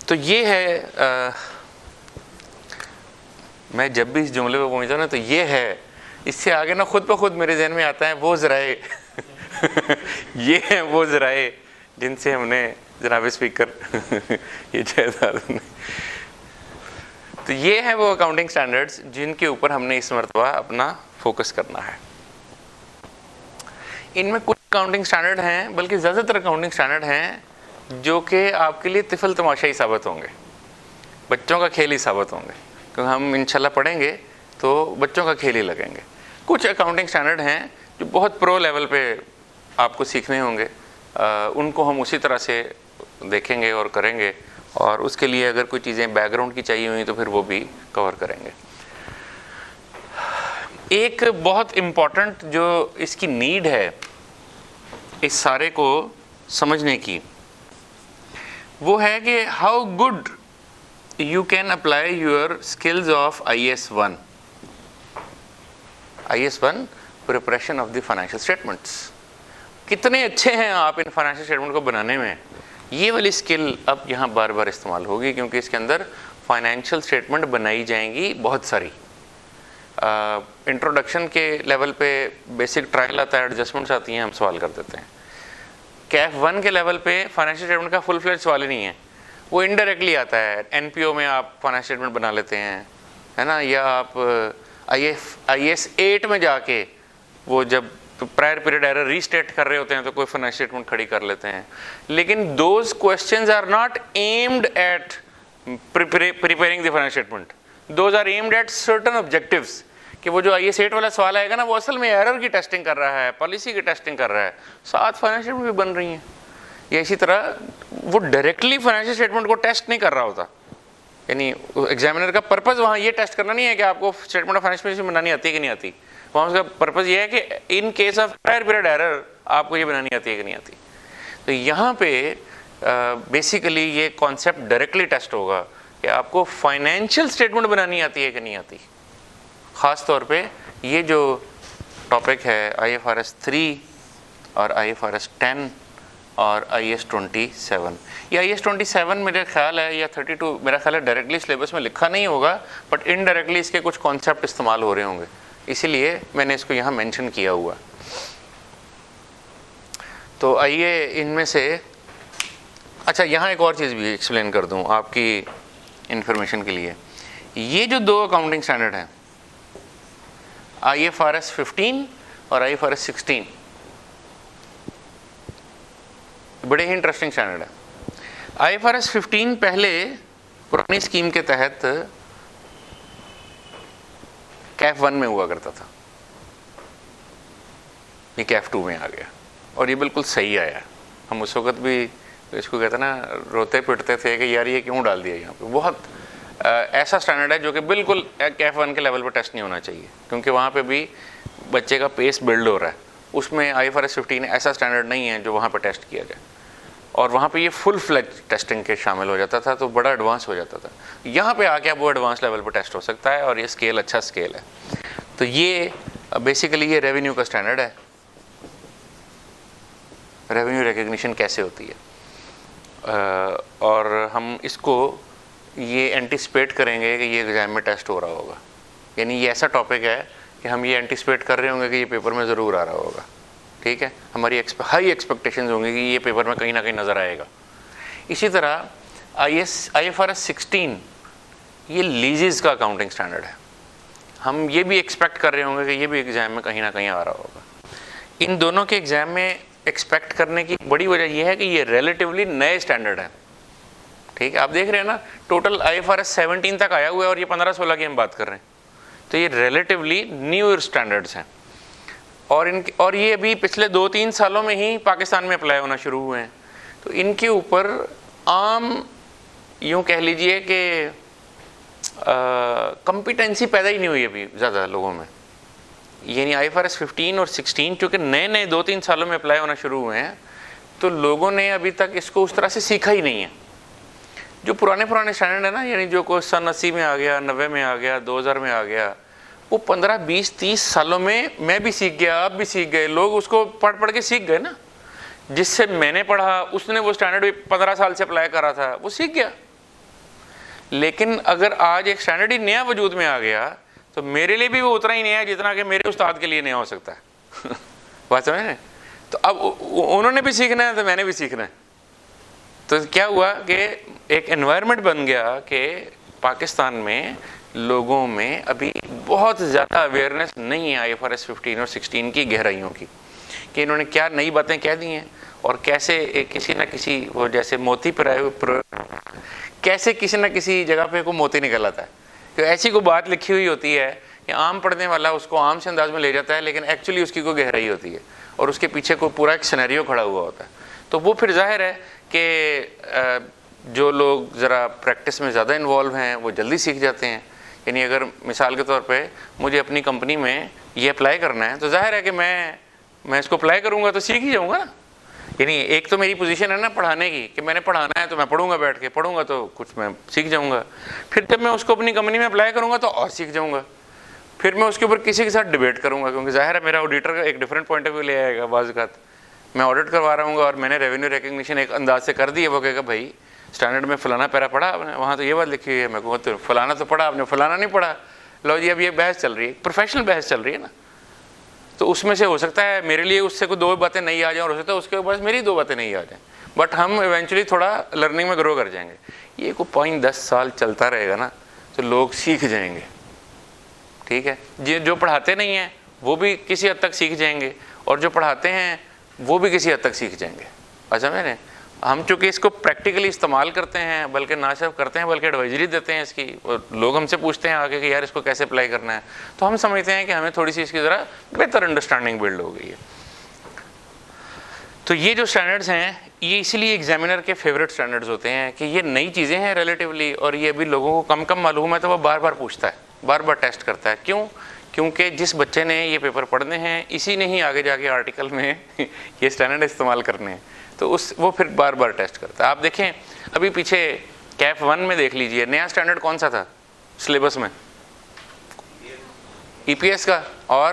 S1: तो ये है मैं जब भी इस जुमले पे पहुंचता हूँ ना तो ये है, इससे आगे ना खुद ब खुद मेरे जहन में आता है वो ज़राए ये हैं वो ज़राए जिनसे हमने जनाब स्पीकर ये जायदाद ने, तो ये हैं वो अकाउंटिंग स्टैंडर्ड्स जिनके ऊपर हमने इस मरतबा अपना फोकस करना है। इनमें कुछ अकाउंटिंग स्टैंडर्ड हैं, बल्कि ज़्यादातर अकाउंटिंग स्टैंडर्ड हैं जो कि आपके लिए तिफल तमाशा ही साबित होंगे, बच्चों का खेल ही साबित होंगे, क्योंकि हम इंशाल्लाह पढ़ेंगे तो बच्चों का खेल ही लगेंगे। कुछ अकाउंटिंग स्टैंडर्ड हैं जो बहुत प्रो लेवल पे आपको सीखने होंगे, उनको हम उसी तरह से देखेंगे और करेंगे, और उसके लिए अगर कोई चीज़ें बैकग्राउंड की चाहिए हुई तो फिर वो भी कवर करेंगे। एक बहुत इम्पॉर्टेंट जो इसकी नीड है इस सारे को समझने की, वो है कि how good you can apply your skills of IAS 1 preparation of the financial statements. कितने अच्छे हैं आप इन फाइनेंशियल स्टेटमेंट को बनाने में, ये वाली स्किल अब यहाँ बार बार इस्तेमाल होगी, क्योंकि इसके अंदर फाइनेंशियल स्टेटमेंट बनाई जाएंगी बहुत सारी। इंट्रोडक्शन के लेवल पे बेसिक ट्रायल आता है, एडजस्टमेंट्स आती हैं, हम सवाल कर देते हैं। कैफ 1 के लेवल पे फाइनेंशियल स्टेटमेंट का फुल फ्लेज सवाल ही नहीं है, वो इनडायरेक्टली आता है। NPO में आप फाइनेंशियल स्टेटमेंट बना लेते हैं, है ना, या आप IAS 8 में जाके वो जब प्रायर पीरियड एरर रीस्टेट कर रहे होते हैं तो कोई फाइनेंशियल स्टेटमेंट खड़ी कर लेते हैं। लेकिन those questions are not aimed at preparing the financial statement, those are aimed at certain objectives, कि वो जो IAS 8 वाला सवाल आएगा ना, वो असल में एरर की टेस्टिंग कर रहा है, पॉलिसी की टेस्टिंग कर रहा है, साथ फाइनेंशियल स्टेटमेंट भी बन रही हैं। या इसी तरह वो डायरेक्टली फाइनेंशियल स्टेटमेंट को टेस्ट नहीं कर रहा होता, यानी एग्जामिनर का पर्पज़ वहाँ ये टेस्ट करना नहीं है कि आपको स्टेटमेंट ऑफ फाइनेंशियल पोजीशन बनानी आती है कि नहीं आती, वहाँ उसका पर्पज़ ये है कि in case of prior period error आपको ये बनानी आती है कि नहीं आती। तो यहाँ पे बेसिकली ये कॉन्सेप्ट डायरेक्टली टेस्ट होगा कि आपको फाइनेंशियल स्टेटमेंट बनानी आती है कि नहीं आती। ख़ास तौर पे ये जो टॉपिक है IFRS 3 और IFRS 10 और IAS 27, ये IAS 27 मेरे ख्याल है, या 32 मेरा ख्याल है, डायरेक्टली सिलेबस में लिखा नहीं होगा, बट इनडायरेक्टली इसके कुछ कॉन्सेप्ट इस्तेमाल हो रहे होंगे, इसीलिए मैंने इसको यहाँ मेंशन किया हुआ। तो आइए इनमें से, अच्छा यहाँ एक और चीज़ भी एक्सप्लेन कर दूँ आपकी इंफॉर्मेशन के लिए। ये जो दो अकाउंटिंग स्टैंडर्ड हैं, IFRS 15 और IFRS 16, बड़े ही इंटरेस्टिंग स्टैंडर्ड है। IFRS 15 पहले पुरानी स्कीम के तहत कैफ 1 में हुआ करता था, ये कैफ 2 में आ गया, और ये बिल्कुल सही आया। हम उस वक़्त भी इसको कहते हैं ना, रोते पिटते थे कि यार ये क्यों डाल दिया यहाँ पे। बहुत ऐसा स्टैंडर्ड है जो कि बिल्कुल कैफ 1 के लेवल पर टेस्ट नहीं होना चाहिए, क्योंकि वहाँ पे भी बच्चे का पेस बिल्ड हो रहा है। उसमें IFRS 15 ऐसा स्टैंडर्ड नहीं है जो वहाँ पर टेस्ट किया जाए, और वहाँ पे ये फुल फ्लेज टेस्टिंग के शामिल हो जाता था, तो बड़ा एडवांस हो जाता था। यहाँ पे आके अब वो एडवांस लेवल पर टेस्ट हो सकता है, और ये स्केल अच्छा स्केल है। तो ये बेसिकली ये रेवेन्यू का स्टैंडर्ड है, रेवेन्यू रिकग्निशन कैसे होती है, और हम इसको ये एंटिसिपेट करेंगे कि ये एग्ज़ाम में टेस्ट हो रहा होगा। यानी ये ऐसा टॉपिक है कि हम ये एंटिसिपेट कर रहे होंगे कि ये पेपर में ज़रूर आ रहा होगा, ठीक है। हमारी हाई एक्सपेक्टेशंस होंगी कि ये पेपर में कहीं ना कहीं नज़र आएगा। इसी तरह IFRS 16 ये लीजेस का अकाउंटिंग स्टैंडर्ड है, हम ये भी एक्सपेक्ट कर रहे होंगे कि ये भी एग्ज़ाम में कहीं ना कहीं आ रहा होगा। इन दोनों के एग्ज़ाम में एक्सपेक्ट करने की बड़ी वजह यह है कि ये रिलेटिवली नए स्टैंडर्ड हैं, ठीक है। आप देख रहे हैं ना, टोटल IFRS 17 तक आया हुआ है और ये 15-16 की हम बात कर रहे हैं, तो ये रिलेटिवली न्यू स्टैंडर्ड्स हैं, और ये अभी पिछले 2-3 सालों में ही पाकिस्तान में अप्लाई होना शुरू हुए हैं। तो इनके ऊपर आम यूँ कह लीजिए कि कॉम्पिटेंसी पैदा ही नहीं हुई अभी ज़्यादा लोगों में। यानी IFRS 15 और 16 चूँकि नए नए 2-3 सालों में अप्लाई होना शुरू हुए हैं, तो लोगों ने अभी तक इसको उस तरह से सीखा ही नहीं है। जो पुराने स्टैंडर्ड है ना, यानी जो कोई सन 80 में आ गया, 90 में आ गया, 2000 में आ गया, वो 15, 20, 30 सालों में मैं भी सीख गया, आप भी सीख गए, लोग उसको पढ़ पढ़ के सीख गए ना। जिससे मैंने पढ़ा उसने वो स्टैंडर्ड भी 15 साल से अप्लाई करा था, वो सीख गया। लेकिन अगर आज एक स्टैंडर्ड ही नया वजूद में आ गया तो मेरे लिए भी वो उतना ही नया है जितना कि मेरे उस्ताद के लिए नया हो सकता है। बात समझ रहे? तो अब उन्होंने भी सीखना है तो मैंने भी सीखना है। तो क्या हुआ कि एक एनवायरनमेंट बन गया कि पाकिस्तान में लोगों में अभी बहुत ज़्यादा अवेयरनेस नहीं है IFRS 15 और 16 की गहराइयों की, कि इन्होंने क्या नई बातें कह दी हैं और कैसे किसी न किसी वो जैसे मोती पर कैसे किसी न किसी जगह पे को मोती निकल आता है। तो ऐसी कोई बात लिखी हुई होती है कि आम पढ़ने वाला उसको आम से अंदाज में ले जाता है, लेकिन एक्चुअली उसकी कोई गहराई होती है और उसके पीछे कोई पूरा एक सिनेरियो खड़ा हुआ होता है। तो वो फिर जाहिर है कि जो लोग ज़रा प्रैक्टिस में ज़्यादा इन्वॉल्व हैं वो जल्दी सीख जाते हैं। यानी अगर मिसाल के तौर पे मुझे अपनी कंपनी में ये अप्लाई करना है तो जाहिर है कि मैं इसको अप्लाई करूँगा तो सीख ही जाऊँगा ना। यानी एक तो मेरी पोजीशन है ना पढ़ाने की, कि मैंने पढ़ाना है तो मैं पढ़ूंगा, बैठ के पढ़ूंगा तो कुछ मैं सीख जाऊँगा। फिर जब मैं उसको अपनी कंपनी में अप्लाई करूँगा तो और सीख जाऊँगा। फिर मैं उसके ऊपर किसी के साथ डिबेट करूँगा, क्योंकि जाहिर है मेरा ऑडिटर का एक डिफरेंट पॉइंट ऑफ व्यू ले आएगा। बाज़ औक़ात मैं ऑडिट करवा रहा हूँ और मैंने रेवेन्यू रिकग्निशन एक अंदाज से कर दी है, वो कहेगा भाई स्टैंडर्ड में फ़लाना पैरा पढ़ा आपने, वहाँ तो ये बात लिखी हुई है। मैं कहूँगा तो फ़लाना तो पढ़ा आपने, फ़लाना नहीं पढ़ा। लो जी, अब ये बहस चल रही है, प्रोफेशनल बहस चल रही है ना। तो उसमें से हो सकता है मेरे लिए उससे कोई 2 बातें नहीं आ जाएं और हो सकता है उसके पास मेरी 2 बातें नहीं आ जाएं, बट हम इवेंचुअली थोड़ा लर्निंग में ग्रो कर जाएंगे। ये कोई 5-10 साल चलता रहेगा ना तो लोग सीख जाएंगे। ठीक है, जो पढ़ाते नहीं हैं वो भी किसी हद तक सीख जाएंगे और जो पढ़ाते हैं वो भी किसी हद तक सीख जाएंगे। अच्छा, मैंने हम चूँकि इसको प्रैक्टिकली इस्तेमाल करते हैं, बल्कि ना सिर्फ करते हैं बल्कि एडवाइजरी देते हैं इसकी, और लोग हमसे पूछते हैं आगे कि यार इसको कैसे अप्लाई करना है, तो हम समझते हैं कि हमें थोड़ी सी इसकी ज़रा बेहतर अंडरस्टैंडिंग बिल्ड हो गई है। तो ये जो स्टैंडर्ड्स हैं ये इसलिए एग्जामिनर के फेवरेट स्टैंडर्ड्स होते हैं कि ये नई चीज़ें हैं रिलेटिवली, और ये अभी लोगों को कम कम मालूम है तो वो बार बार पूछता है, बार बार टेस्ट करता है। क्यों? क्योंकि जिस बच्चे ने ये पेपर पढ़ने हैं इसी ने ही आगे जाके आर्टिकल में ये स्टैंडर्ड इस्तेमाल करने हैं, तो वो फिर बार बार टेस्ट करता है। आप देखें अभी पीछे कैफ 1 में देख लीजिए, नया स्टैंडर्ड कौन सा था सिलेबस में? EPS का, और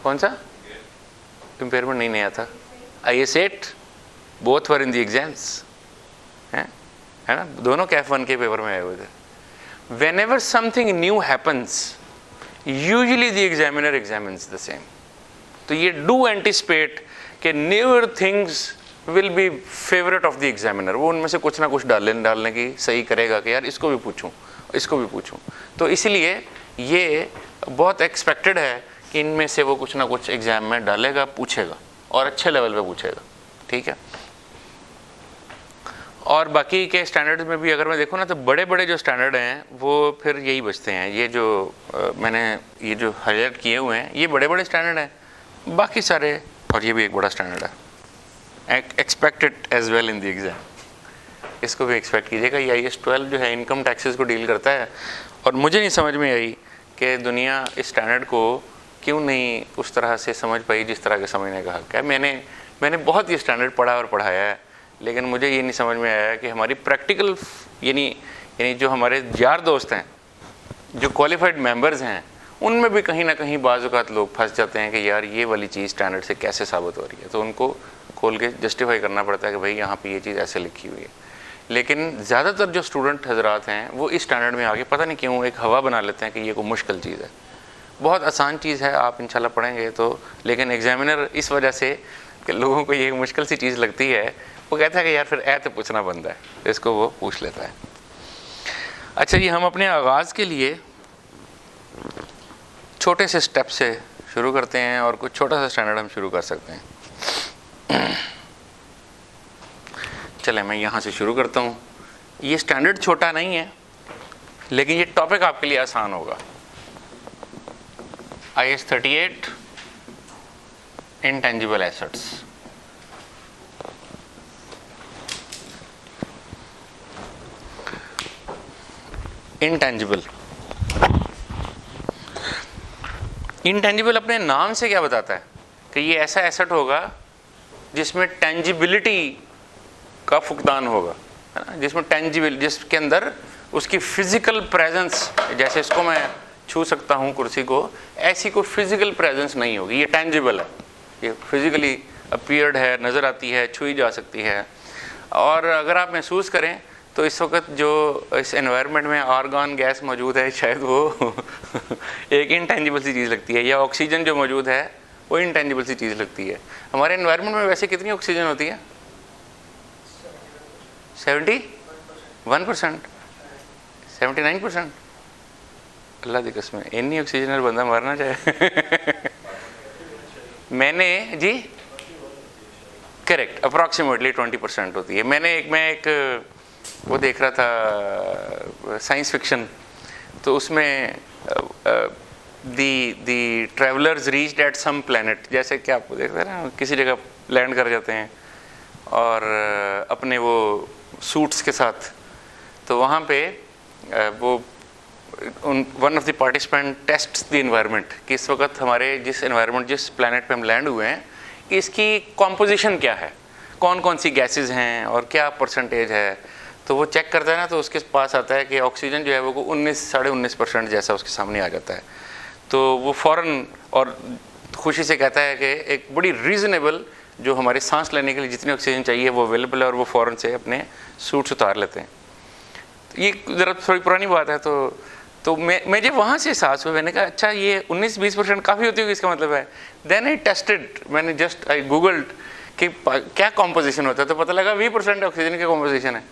S1: कौन सा? इम्पेयरमेंट नहीं नया था, IS 8, both were in the exams, है ना, दोनों कैफ 1 के पेपर में आए हुए थे। Whenever something new happens, usually the examiner examines the same. तो ये do anticipate कि newer things will be favorite of the examiner. वो उनमें से कुछ ना कुछ डालने की सही करेगा कि यार इसको भी पूछूं, इसको भी पूछूं। तो इसलिए ये बहुत एक्सपेक्टेड है कि इनमें से वो कुछ ना कुछ एग्जाम में डालेगा, पूछेगा और अच्छे लेवल पे पूछेगा। ठीक है, और बाकी के स्टैंडर्ड्स में भी अगर मैं देखूँ ना तो बड़े बड़े जो स्टैंडर्ड हैं वो फिर यही बचते हैं। ये जो मैंने ये जो हाईलाइट किए हुए हैं ये बड़े बड़े स्टैंडर्ड हैं, बाकी सारे, और ये भी एक बड़ा स्टैंडर्ड है, expected as well in the exam, इसको भी एक्सपेक्ट कीजिएगा। ये IAS 12 जो है इनकम टैक्सेस को डील करता है, और मुझे नहीं समझ में आई कि दुनिया इस स्टैंडर्ड को क्यों नहीं उस तरह से समझ पाई जिस तरह के समझने का हक़ है। मैंने बहुत ये स्टैंडर्ड पढ़ा और पढ़ाया है, लेकिन मुझे ये नहीं समझ में आया कि हमारी प्रैक्टिकल यानी जो हमारे यार दोस्त हैं, जो क्वालिफाइड मेंबर्स हैं, उनमें भी कहीं ना कहीं बाज़ औक़ात लोग फंस जाते हैं कि यार ये वाली चीज़ स्टैंडर्ड से कैसे साबित हो रही है, तो उनको खोल के जस्टिफाई करना पड़ता है कि भाई यहाँ पे ये चीज़ ऐसे लिखी हुई है। लेकिन ज़्यादातर जो स्टूडेंट हजरात हैं वो इस स्टैंडर्ड में आके पता नहीं क्यों एक हवा बना लेते हैं कि ये कोई मुश्किल चीज़ है। बहुत आसान चीज़ है, आप इंशाल्लाह पढ़ेंगे तो, लेकिन एग्जामिनर इस वजह से कि लोगों को ये मुश्किल सी चीज़ लगती है, वो कहता है कि यार फिर तो पूछना बनता है, तो इसको वो पूछ लेता है। अच्छा जी, हम अपने आगाज़ के लिए छोटे से स्टेप से शुरू करते हैं और कुछ छोटा सा स्टैंडर्ड हम शुरू कर सकते हैं। चले मैं यहाँ से शुरू करता हूँ। ये स्टैंडर्ड छोटा नहीं है, लेकिन ये टॉपिक आपके लिए आसान होगा। IAS 38 intangible assets. इंटेंजिबल अपने नाम से क्या बताता है कि ये ऐसा एसेट होगा जिसमें टेंजिबिलिटी का फुकदान होगा, है ना, जिसमें जिसके अंदर उसकी फिजिकल प्रेजेंस, जैसे इसको मैं छू सकता हूँ कुर्सी को, ऐसी कोई फिजिकल प्रेजेंस नहीं होगी। ये टेंजिबल है, ये फिजिकली अपीयर्ड है, नज़र आती है, छुई जा सकती है। और अगर आप महसूस करें तो इस वक्त जो इस एनवायरनमेंट में आर्गन गैस मौजूद है, शायद वो एक इनटेंजिबल सी चीज़ लगती है, या ऑक्सीजन जो मौजूद है वो इनटेंजिबल सी चीज़ लगती है। हमारे एनवायरनमेंट में वैसे कितनी ऑक्सीजन होती है? 71%, 79%। अल्लाह दी कसम, इन्नी ऑक्सीजन बंदा मरना चाहे। मैंने जी करेक्ट, अप्रॉक्सीमेटली 20% होती है। मैं एक वो देख रहा था साइंस फिक्शन, तो उसमें the travellers reached at some planet, जैसे कि आपको देखते हैं ना, किसी जगह लैंड कर जाते हैं और अपने वो सूट्स के साथ, तो वहाँ पे वो one of the participant test the environment कि इस वक्त हमारे जिस इन्वायरमेंट, जिस प्लैनेट पे हम लैंड हुए हैं, इसकी कॉम्पोजिशन क्या है, कौन कौन सी गैसेस हैं और क्या परसेंटेज है। तो वो चेक करता है ना, तो उसके पास आता है कि ऑक्सीजन जो है वो 19-19.5% जैसा उसके सामने आ जाता है। तो वो फ़ौरन और खुशी से कहता है कि एक बड़ी रीज़नेबल, जो हमारे सांस लेने के लिए जितनी ऑक्सीजन चाहिए वो अवेलेबल है, और वो फ़ौरन से अपने सूट्स उतार लेते हैं। तो ये ज़रा थोड़ी पुरानी बात है। तो मुझे वहाँ से एहसास हुआ, मैंने कहा अच्छा ये 19-20% काफ़ी होती होगी, इसका मतलब है। देन आई टेस्टेड, मैंने जस्ट आई गूगल्ड कि क्या कॉम्पोजिशन होता है, तो पता लगा 20% ऑक्सीजन की कॉम्पोजिशन है।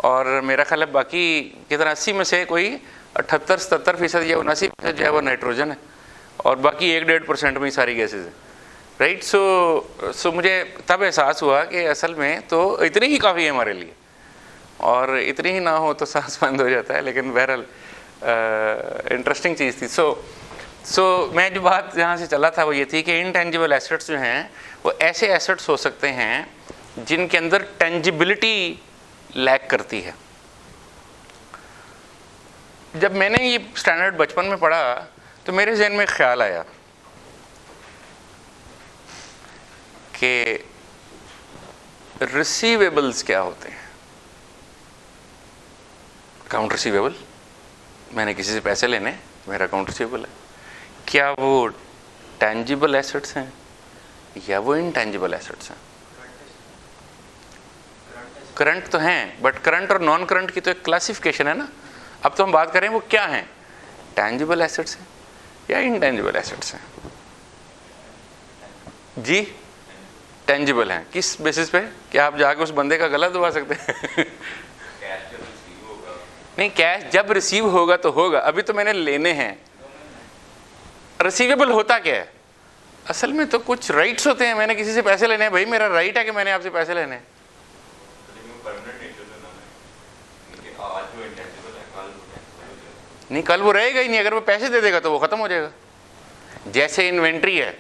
S1: और मेरा ख्याल है बाकी कितना 80 में से कोई 78-77% या 79% जो है वो नाइट्रोजन है, और बाकी 1-1.5% में ही सारी गैसेज हैं, राइट। सो मुझे तब एहसास हुआ कि असल में तो इतनी ही काफ़ी है हमारे लिए, और इतनी ही ना हो तो सांस बंद हो जाता है। लेकिन बहरहाल इंटरेस्टिंग चीज़ थी। सो मैं जो बात जहाँ से चला था वो ये थी कि इनटेंजिबल एसेट्स जो हैं वो ऐसे एसेट्स हो सकते हैं जिनके अंदर टेंजिबिलिटी लैक करती है। जब मैंने ये स्टैंडर्ड बचपन में पढ़ा तो मेरे जहन में ख्याल आया कि रिसीवेबल्स क्या होते हैं। अकाउंट रिसीवेबल, मैंने किसी से पैसे लेने, मेरा अकाउंट रिसीवेबल है। क्या वो टेंजिबल एसेट्स हैं या वो इनटेंजिबल एसेट्स हैं? करंट तो हैं, बट करंट और नॉन करंट की तो एक क्लासिफिकेशन है ना। अब तो हम बात करें वो क्या हैं, टेंजिबल एसेट्स हैं या इनटेंजिबल एसेट्स हैं? जी टेंजिबल हैं। किस बेसिस पे? क्या आप जाके उस बंदे का गला दबा सकते हैं? नहीं, कैश जब रिसीव होगा तो होगा, अभी तो मैंने लेने हैं। रिसीवेबल होता क्या है? असल में तो कुछ राइट्स होते हैं, मैंने किसी से पैसे लेने हैं, भाई मेरा राइट है कि मैंने आपसे पैसे लेने हैं। नहीं, कल वो रहेगा ही नहीं, अगर वो पैसे दे देगा तो वो खत्म हो जाएगा। जैसे इन्वेंट्री है,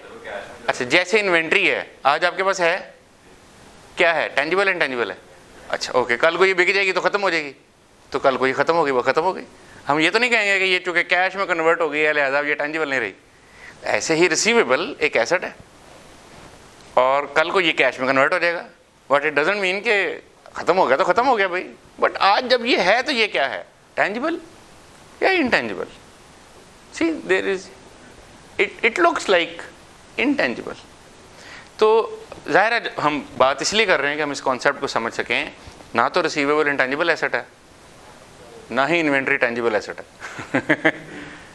S1: अच्छा जैसे इन्वेंट्री है, आज आपके पास है, क्या है, टेंजिबल इनटेंजिबल है? अच्छा ओके, कल को ये बिक जाएगी तो खत्म हो जाएगी, तो कल को ये खत्म होगी, वो खत्म हो गई। हम ये तो नहीं कहेंगे कि ये चूंकि कैश में कन्वर्ट हो गई है लिहाजा ये टेंजिबल नहीं रही। ऐसे ही रिसीवेबल एक एसेट है और कल को ये कैश में कन्वर्ट हो जाएगा, बट इट डजंट मीन कि खत्म हो गया तो खत्म हो गया भाई। बट आज जब ये है तो ये क्या है, टेंजिबल या intangible? See there is it looks like intangible. तो जाहिर है हम बात इसलिए कर रहे हैं कि हम इस कॉन्सेप्ट को समझ सकें। ना तो रिसीवेबल इंटेंजिबल एसेट है, ना ही इन्वेंट्री टेंजिबल एसेट है।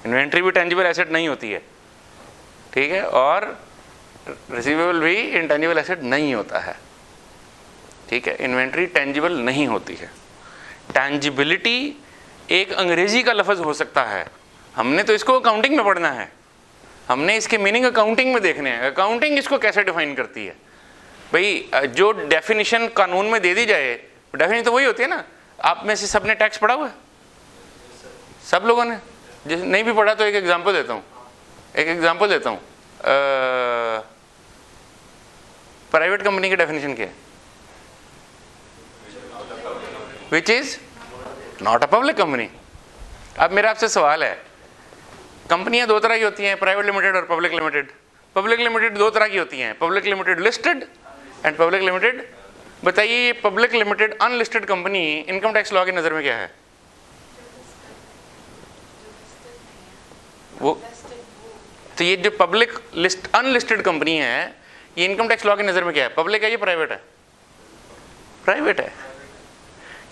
S1: इन्वेंट्री भी टेंजिबल एसेट नहीं होती है, ठीक है, और रिसीवेबल भी इंटेंजिबल एसेट नहीं होता है, ठीक है। इन्वेंट्री टेंजिबल नहीं होती है। टेंजिबिलिटी एक अंग्रेजी का लफ्ज़ हो सकता है, हमने तो इसको अकाउंटिंग में पढ़ना है, हमने इसके मीनिंग अकाउंटिंग में देखने हैं। अकाउंटिंग इसको कैसे डिफाइन करती है भाई? जो डेफिनेशन कानून में दे दी जाए, डेफिनेशन तो वही होती है ना। आप में से सबने टैक्स पढ़ा हुआ है? सब लोगों ने? जिस नहीं भी पढ़ा तो एक एग्जांपल देता हूँ, प्राइवेट कंपनी की डेफिनेशन क्या है? Which is not a public company. अब मेरा आपसे सवाल है, कंपनियां दो तरह की होती हैं, प्राइवेट लिमिटेड और पब्लिक लिमिटेड। पब्लिक लिमिटेड दो तरह की होती हैं, public limited listed and public limited. बताइए ये public limited unlisted company income tax law की नज़र में क्या है? वो तो ये जो पब्लिक लिस्ट अनलिस्टेड कंपनी है, ये इनकम टैक्स लॉ की नज़र में क्या है, पब्लिक है या प्राइवेट है? प्राइवेट है,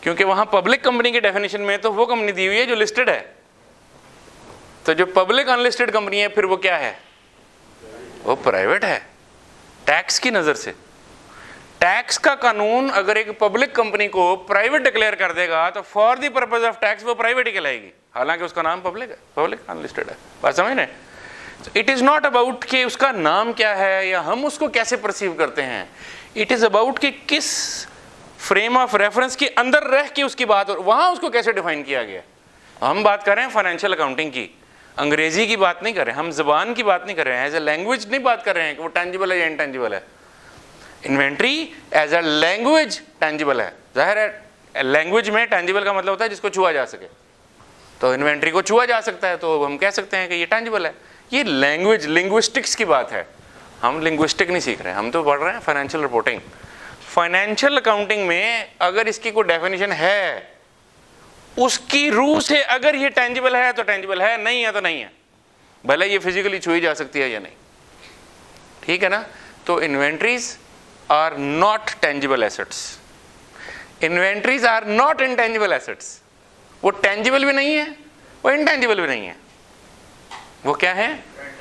S1: क्योंकि वहाँ पब्लिक कंपनी की डेफिनेशन में तो वो कंपनी दी हुई है जो लिस्टेड है। तो जो पब्लिक अनलिस्टेड कंपनी है फिर वो क्या है, वो प्राइवेट है टैक्स की नज़र से। टैक्स का कानून अगर एक पब्लिक कंपनी को प्राइवेट डिक्लेयर कर देगा तो for the purpose of tax वो प्राइवेट ही कहलाएगी, हालांकि उसका नाम पब्लिक है, पब्लिक अनलिस्टेड है। बात समझ रहे हैं? इट इज़ नॉट अबाउट कि उसका नाम क्या है या हम उसको कैसे परसीव करते हैं, इट इज़ अबाउट कि किस फ्रेम ऑफ रेफरेंस के अंदर रह के उसकी बात, और वहाँ उसको कैसे डिफाइन किया गया। हम बात कर रहे हैं फाइनेंशियल अकाउंटिंग की, अंग्रेजी की बात नहीं कर रहे हैं, हम ज़बान की बात नहीं कर रहे हैं, एज ए लैंग्वेज नहीं बात कर रहे हैं कि वो टेंजिबल है या इनटेंजिबल है। Inventory as a language tangible है, जाहिर है लैंग्वेज में टेंजिबल का मतलब होता है जिसको छुआ जा सके, तो इन्वेंट्री को छुआ जा सकता है तो हम कह सकते हैं कि ये टेंजिबल है। ये लैंग्वेज लिंग्विस्टिक्स की बात है, हम लिंग्विस्टिक नहीं सीख रहे हैं, हम तो पढ़ रहे हैं फाइनेंशियल रिपोर्टिंग। फाइनेंशियल अकाउंटिंग में अगर इसकी कोई डेफिनेशन है, उसकी रूह से अगर ये टेंजिबल है तो टेंजिबल है, नहीं है तो नहीं है, भले ये फिजिकली छुई जा सकती है या नहीं, ठीक है ना। तो inventories are not tangible assets, inventories are not intangible assets. वो टेंजिबल भी नहीं है, वो इनटेंजिबल भी नहीं है, वो क्या है,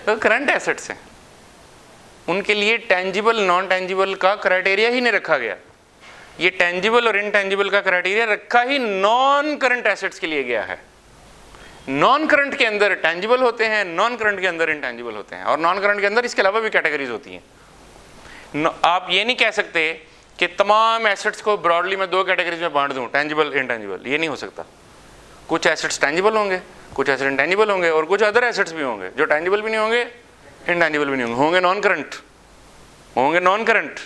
S1: वो करंट एसेट्स हैं। उनके लिए टेंजिबल नॉन टेंजिबल का क्राइटेरिया ही नहीं रखा गया, ये टेंजिबल और इनटेंजिबल का क्राइटेरिया रखा ही नॉन करंट एसेट्स के लिए गया है। नॉन करंट के अंदर टेंजिबल होते हैं, नॉन करंट के अंदर इनटेंजिबल होते हैं, और नॉन करंट के अंदर इसके अलावा भी कैटेगरीज होती हैं। आप ये नहीं कह सकते कि तमाम एसेट्स को ब्रॉडली मैं दो कैटेगरीज में बांट दूं, टेंजिबल इनटेंजिबल, ये नहीं हो सकता। कुछ एसेट्स टेंजिबल होंगे, कुछ एसेट इनटेंजिबल होंगे, और कुछ अदर एसेट्स भी होंगे जो टेंजिबल भी नहीं होंगे, इनटेंजिबल भी नहीं होंगे, होंगे नॉन करंट, होंगे नॉन करंट,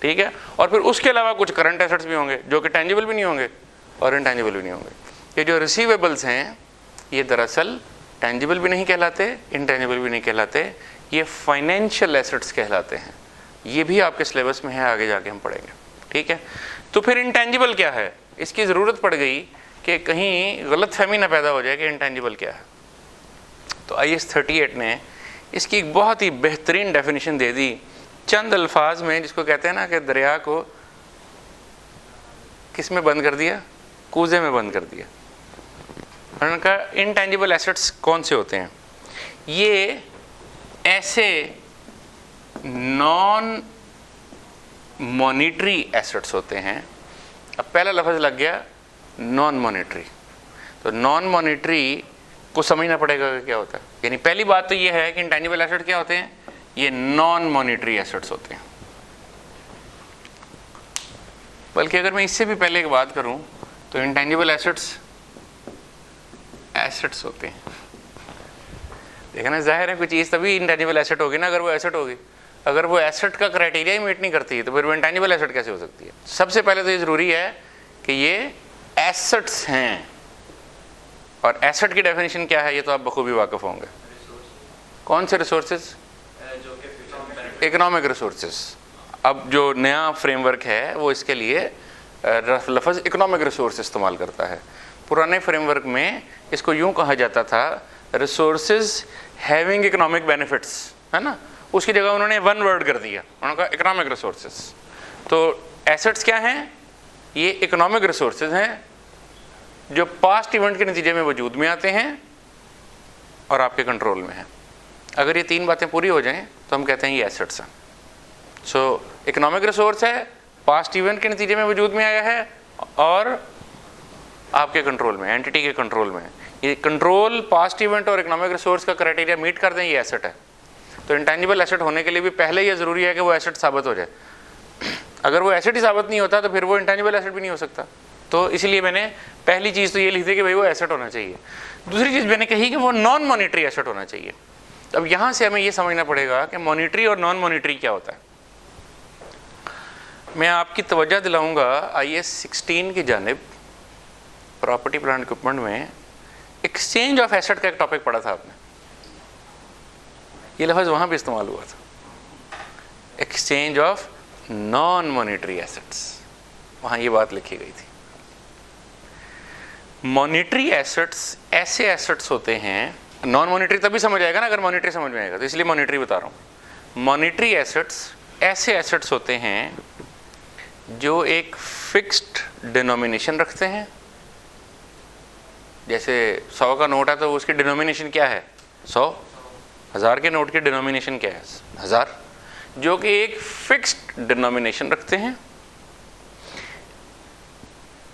S1: ठीक है। और फिर उसके अलावा कुछ करंट एसेट्स भी होंगे जो कि टेंजिबल भी नहीं होंगे और इनटेंजिबल भी नहीं होंगे। ये जो रिसीवेबल्स हैं ये दरअसल टेंजिबल भी नहीं कहलाते, इनटेंजिबल भी नहीं कहलाते, ये फाइनेंशियल एसेट्स कहलाते हैं। ये भी आपके सिलेबस में है, आगे जाके हम पढ़ेंगे, ठीक है। तो फिर इनटेंजिबल क्या है, इसकी ज़रूरत पड़ गई कि कहीं गलत फहमी ना पैदा हो जाए कि इनटेंजिबल क्या है। तो IAS 38 ने इसकी एक बहुत ही बेहतरीन डेफिनेशन दे दी चंद अल्फाज में, जिसको कहते हैं ना कि दरिया को किस में बंद कर दिया, कूजे में बंद कर दिया। उन्होंने कहा इनटेंजिबल एसेट्स कौन से होते हैं, ये ऐसे नॉन मॉनिटरी एसेट्स होते हैं। अब पहला लफ्ज़ लग गया नॉन मॉनिटरी, तो नॉन मॉनिटरी को समझना पड़ेगा कि क्या होता है। यानी पहली बात तो ये है कि इंटेंजिबल एसेट क्या होते हैं, ये नॉन मॉनिटरी एसेट्स होते हैं। बल्कि अगर मैं इससे भी पहले एक बात करूं तो इंटेंजिबल एसेट्स एसेट्स होते हैं। देखा ना, जाहिर है कोई चीज़ तभी इंटेंजिबल एसेट होगी ना अगर वो एसेट होगी। अगर वो एसेट का क्राइटेरिया ही मीट नहीं करती है तो फिर वो इंटेंजिबल एसेट कैसे हो सकती है। सबसे पहले तो ये ज़रूरी है कि ये एसेट्स हैं, और एसेट की डेफिनेशन क्या है ये तो आप बखूबी वाकिफ होंगे। कौन से रिसोर्सेज, इकोनॉमिक रिसोर्सेज। अब जो नया फ्रेमवर्क है वो इसके लिए लफ्ज़ इकोनॉमिक रिसोर्स इस्तेमाल करता है। पुराने फ्रेमवर्क में इसको यूँ कहा जाता था रिसोर्सेज हैविंग इकोनॉमिक बेनिफिट्स, है ना, उसकी जगह उन्होंने वन वर्ड कर दिया, उन्होंने कहा इकोनॉमिक रिसोर्सेज। तो एसेट्स क्या हैं, ये इकोनॉमिक रिसोर्सेज हैं जो पास्ट इवेंट के नतीजे में वजूद में आते हैं और आपके कंट्रोल में हैं। अगर ये तीन बातें पूरी हो जाएं तो हम कहते हैं ये एसेट्स हैं। सो इकोनॉमिक रिसोर्स है, पास्ट इवेंट के नतीजे में वजूद में आया है और आपके कंट्रोल में, एंटिटी के कंट्रोल में। ये कंट्रोल, पास्ट इवेंट और इकोनॉमिक रिसोर्स का क्राइटेरिया मीट कर दें, ये एसेट है। तो इंटेंजिबल एसेट होने के लिए भी पहले ये ज़रूरी है कि वो एसेट साबित हो जाए। अगर वो एसेट ही साबित नहीं होता तो फिर वो इंटेंजिबल एसेट भी नहीं हो सकता। तो इसलिए मैंने पहली चीज़ तो ये लिखी थी कि भाई वो एसेट होना चाहिए। दूसरी चीज़ मैंने कही कि वो नॉन मॉनिटरी एसेट होना चाहिए। अब यहाँ से हमें ये समझना पड़ेगा कि मॉनिटरी और नॉन मॉनिटरी क्या होता है। मैं आपकी तवज्जो दिलाऊंगा IAS 16 की जानिब, प्रॉपर्टी प्लांट इक्विपमेंट में एक्सचेंज ऑफ एसेट का एक टॉपिक पढ़ा था आपने, ये लफ्ज़ वहाँ भी इस्तेमाल हुआ था, exchange of non monetary assets, वहाँ ये बात लिखी गई थी। मॉनिटरी एसेट्स ऐसे एसेट्स होते हैं नॉन मॉनिटरी तभी समझ आएगा ना अगर मॉनिटरी समझ में आएगा, तो इसलिए मॉनिटरी बता रहा हूँ। मॉनिटरी एसेट्स ऐसे एसेट्स होते हैं जो एक फिक्स्ड डिनोमिनेशन रखते हैं। जैसे 100 का नोट है तो उसकी डिनोमिनेशन क्या है 100, 1000 के नोट की डिनोमिनेशन क्या है 1000, जो कि एक फिक्स्ड डिनोमिनेशन रखते हैं।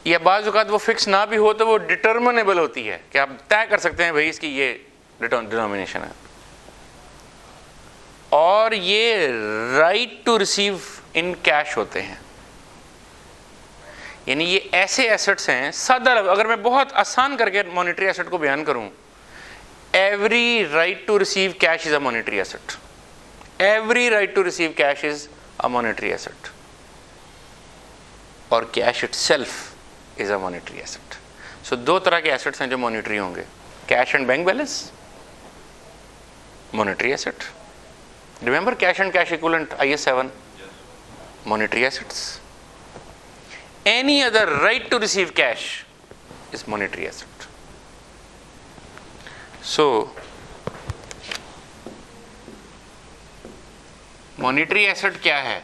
S1: या बाज़ औक़ात वो फिक्स ना भी हो तो वो डिटर्मिनेबल होती है कि आप तय कर सकते हैं भाई इसकी ये डिनोमिनेशन है। और ये right to receive in cash होते हैं, यानी ये ऐसे एसेट्स हैं, सादा अगर मैं बहुत आसान करके मॉनेटरी एसेट को बयान करूं, every right to receive cash is a monetary asset. Every right to receive cash is a monetary asset, और cash itself is a monetary asset. So दो तरह के एसेट्स हैं जो मॉनेटरी होंगे, cash and bank balance, monetary asset. Remember cash and cash equivalent IS 7, monetary assets. Any other right to receive cash is monetary asset. So monetary asset क्या है,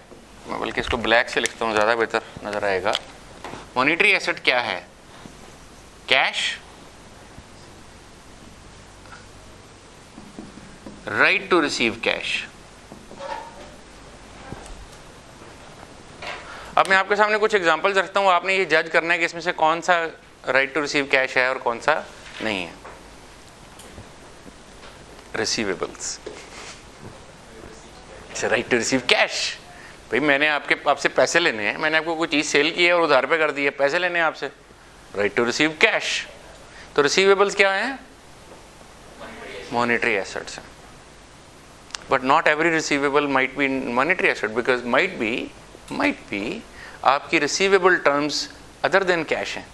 S1: मैं बल्कि इसको ब्लैक से लिखता हूँ ज़्यादा बेहतर नज़र आएगा। monetary asset क्या है, cash, right to receive cash। अब मैं आपके सामने कुछ एग्जांपल्स रखता हूँ, आपने ये जज करना है कि इसमें से कौन सा राइट टू रिसीव कैश है और कौन सा नहीं है। Receivables, right to receive cash, भाई मैंने आपसे पैसे लेने हैं, मैंने आपको कोई चीज़ सेल की है और उधार पे कर दी है, पैसे लेने हैं आपसे, राइट टू रिसीव कैश। तो रिसीवेबल्स क्या हैं, मॉनेटरी एसेट्स हैं। But not every receivable might be monetary asset, because might be आपकी receivable terms other than cash हैं।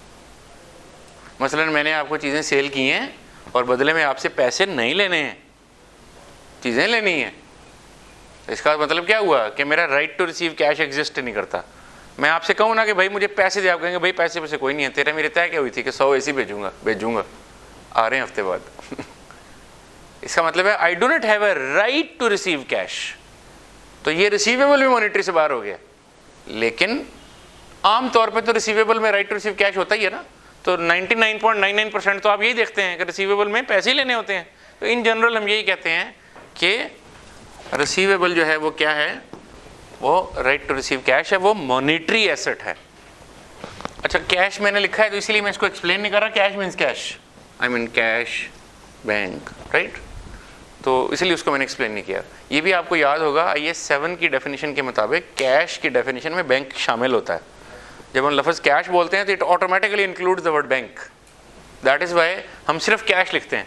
S1: मसलन मैंने आपको चीज़ें सेल की हैं और बदले में आपसे पैसे नहीं लेने हैं, चीज़ें लेनी हैं। इसका मतलब क्या हुआ कि मेरा right to receive cash exist नहीं करता। मैं आपसे कहूँ ना कि भाई मुझे पैसे दे, आप कहेंगे भाई पैसे कोई नहीं है, तेरा मेरे तय क्या हुई थी कि 100 AC भेजूंगा, आ रहे हैं हफ्ते बाद। इसका मतलब है I do not have a right to receive cash. तो ये रिसीवेबल भी मॉनेटरी से बाहर हो गया। लेकिन आम तौर पे तो रिसीवेबल में राइट टू रिसीव कैश होता ही है ना, तो 99.99% तो आप यही देखते हैं कि रिसीवेबल में पैसे ही लेने होते हैं। तो इन जनरल हम यही कहते हैं कि रिसीवेबल जो है वो क्या है, वो राइट टू रिसीव कैश है, वो मॉनेटरी एसेट है। अच्छा, कैश मैंने लिखा है तो इसलिए मैं इसको एक्सप्लेन नहीं कर रहा। Cash means cash, I mean cash bank, right. तो इसलिए उसको मैंने एक्सप्लेन नहीं किया। ये भी आपको याद होगा IS 7 की डेफिनेशन के मुताबिक कैश की डेफिनेशन में बैंक शामिल होता है। जब हम लफ्ज़ कैश बोलते हैं तो it automatically includes the word bank. That is why हम सिर्फ कैश लिखते हैं,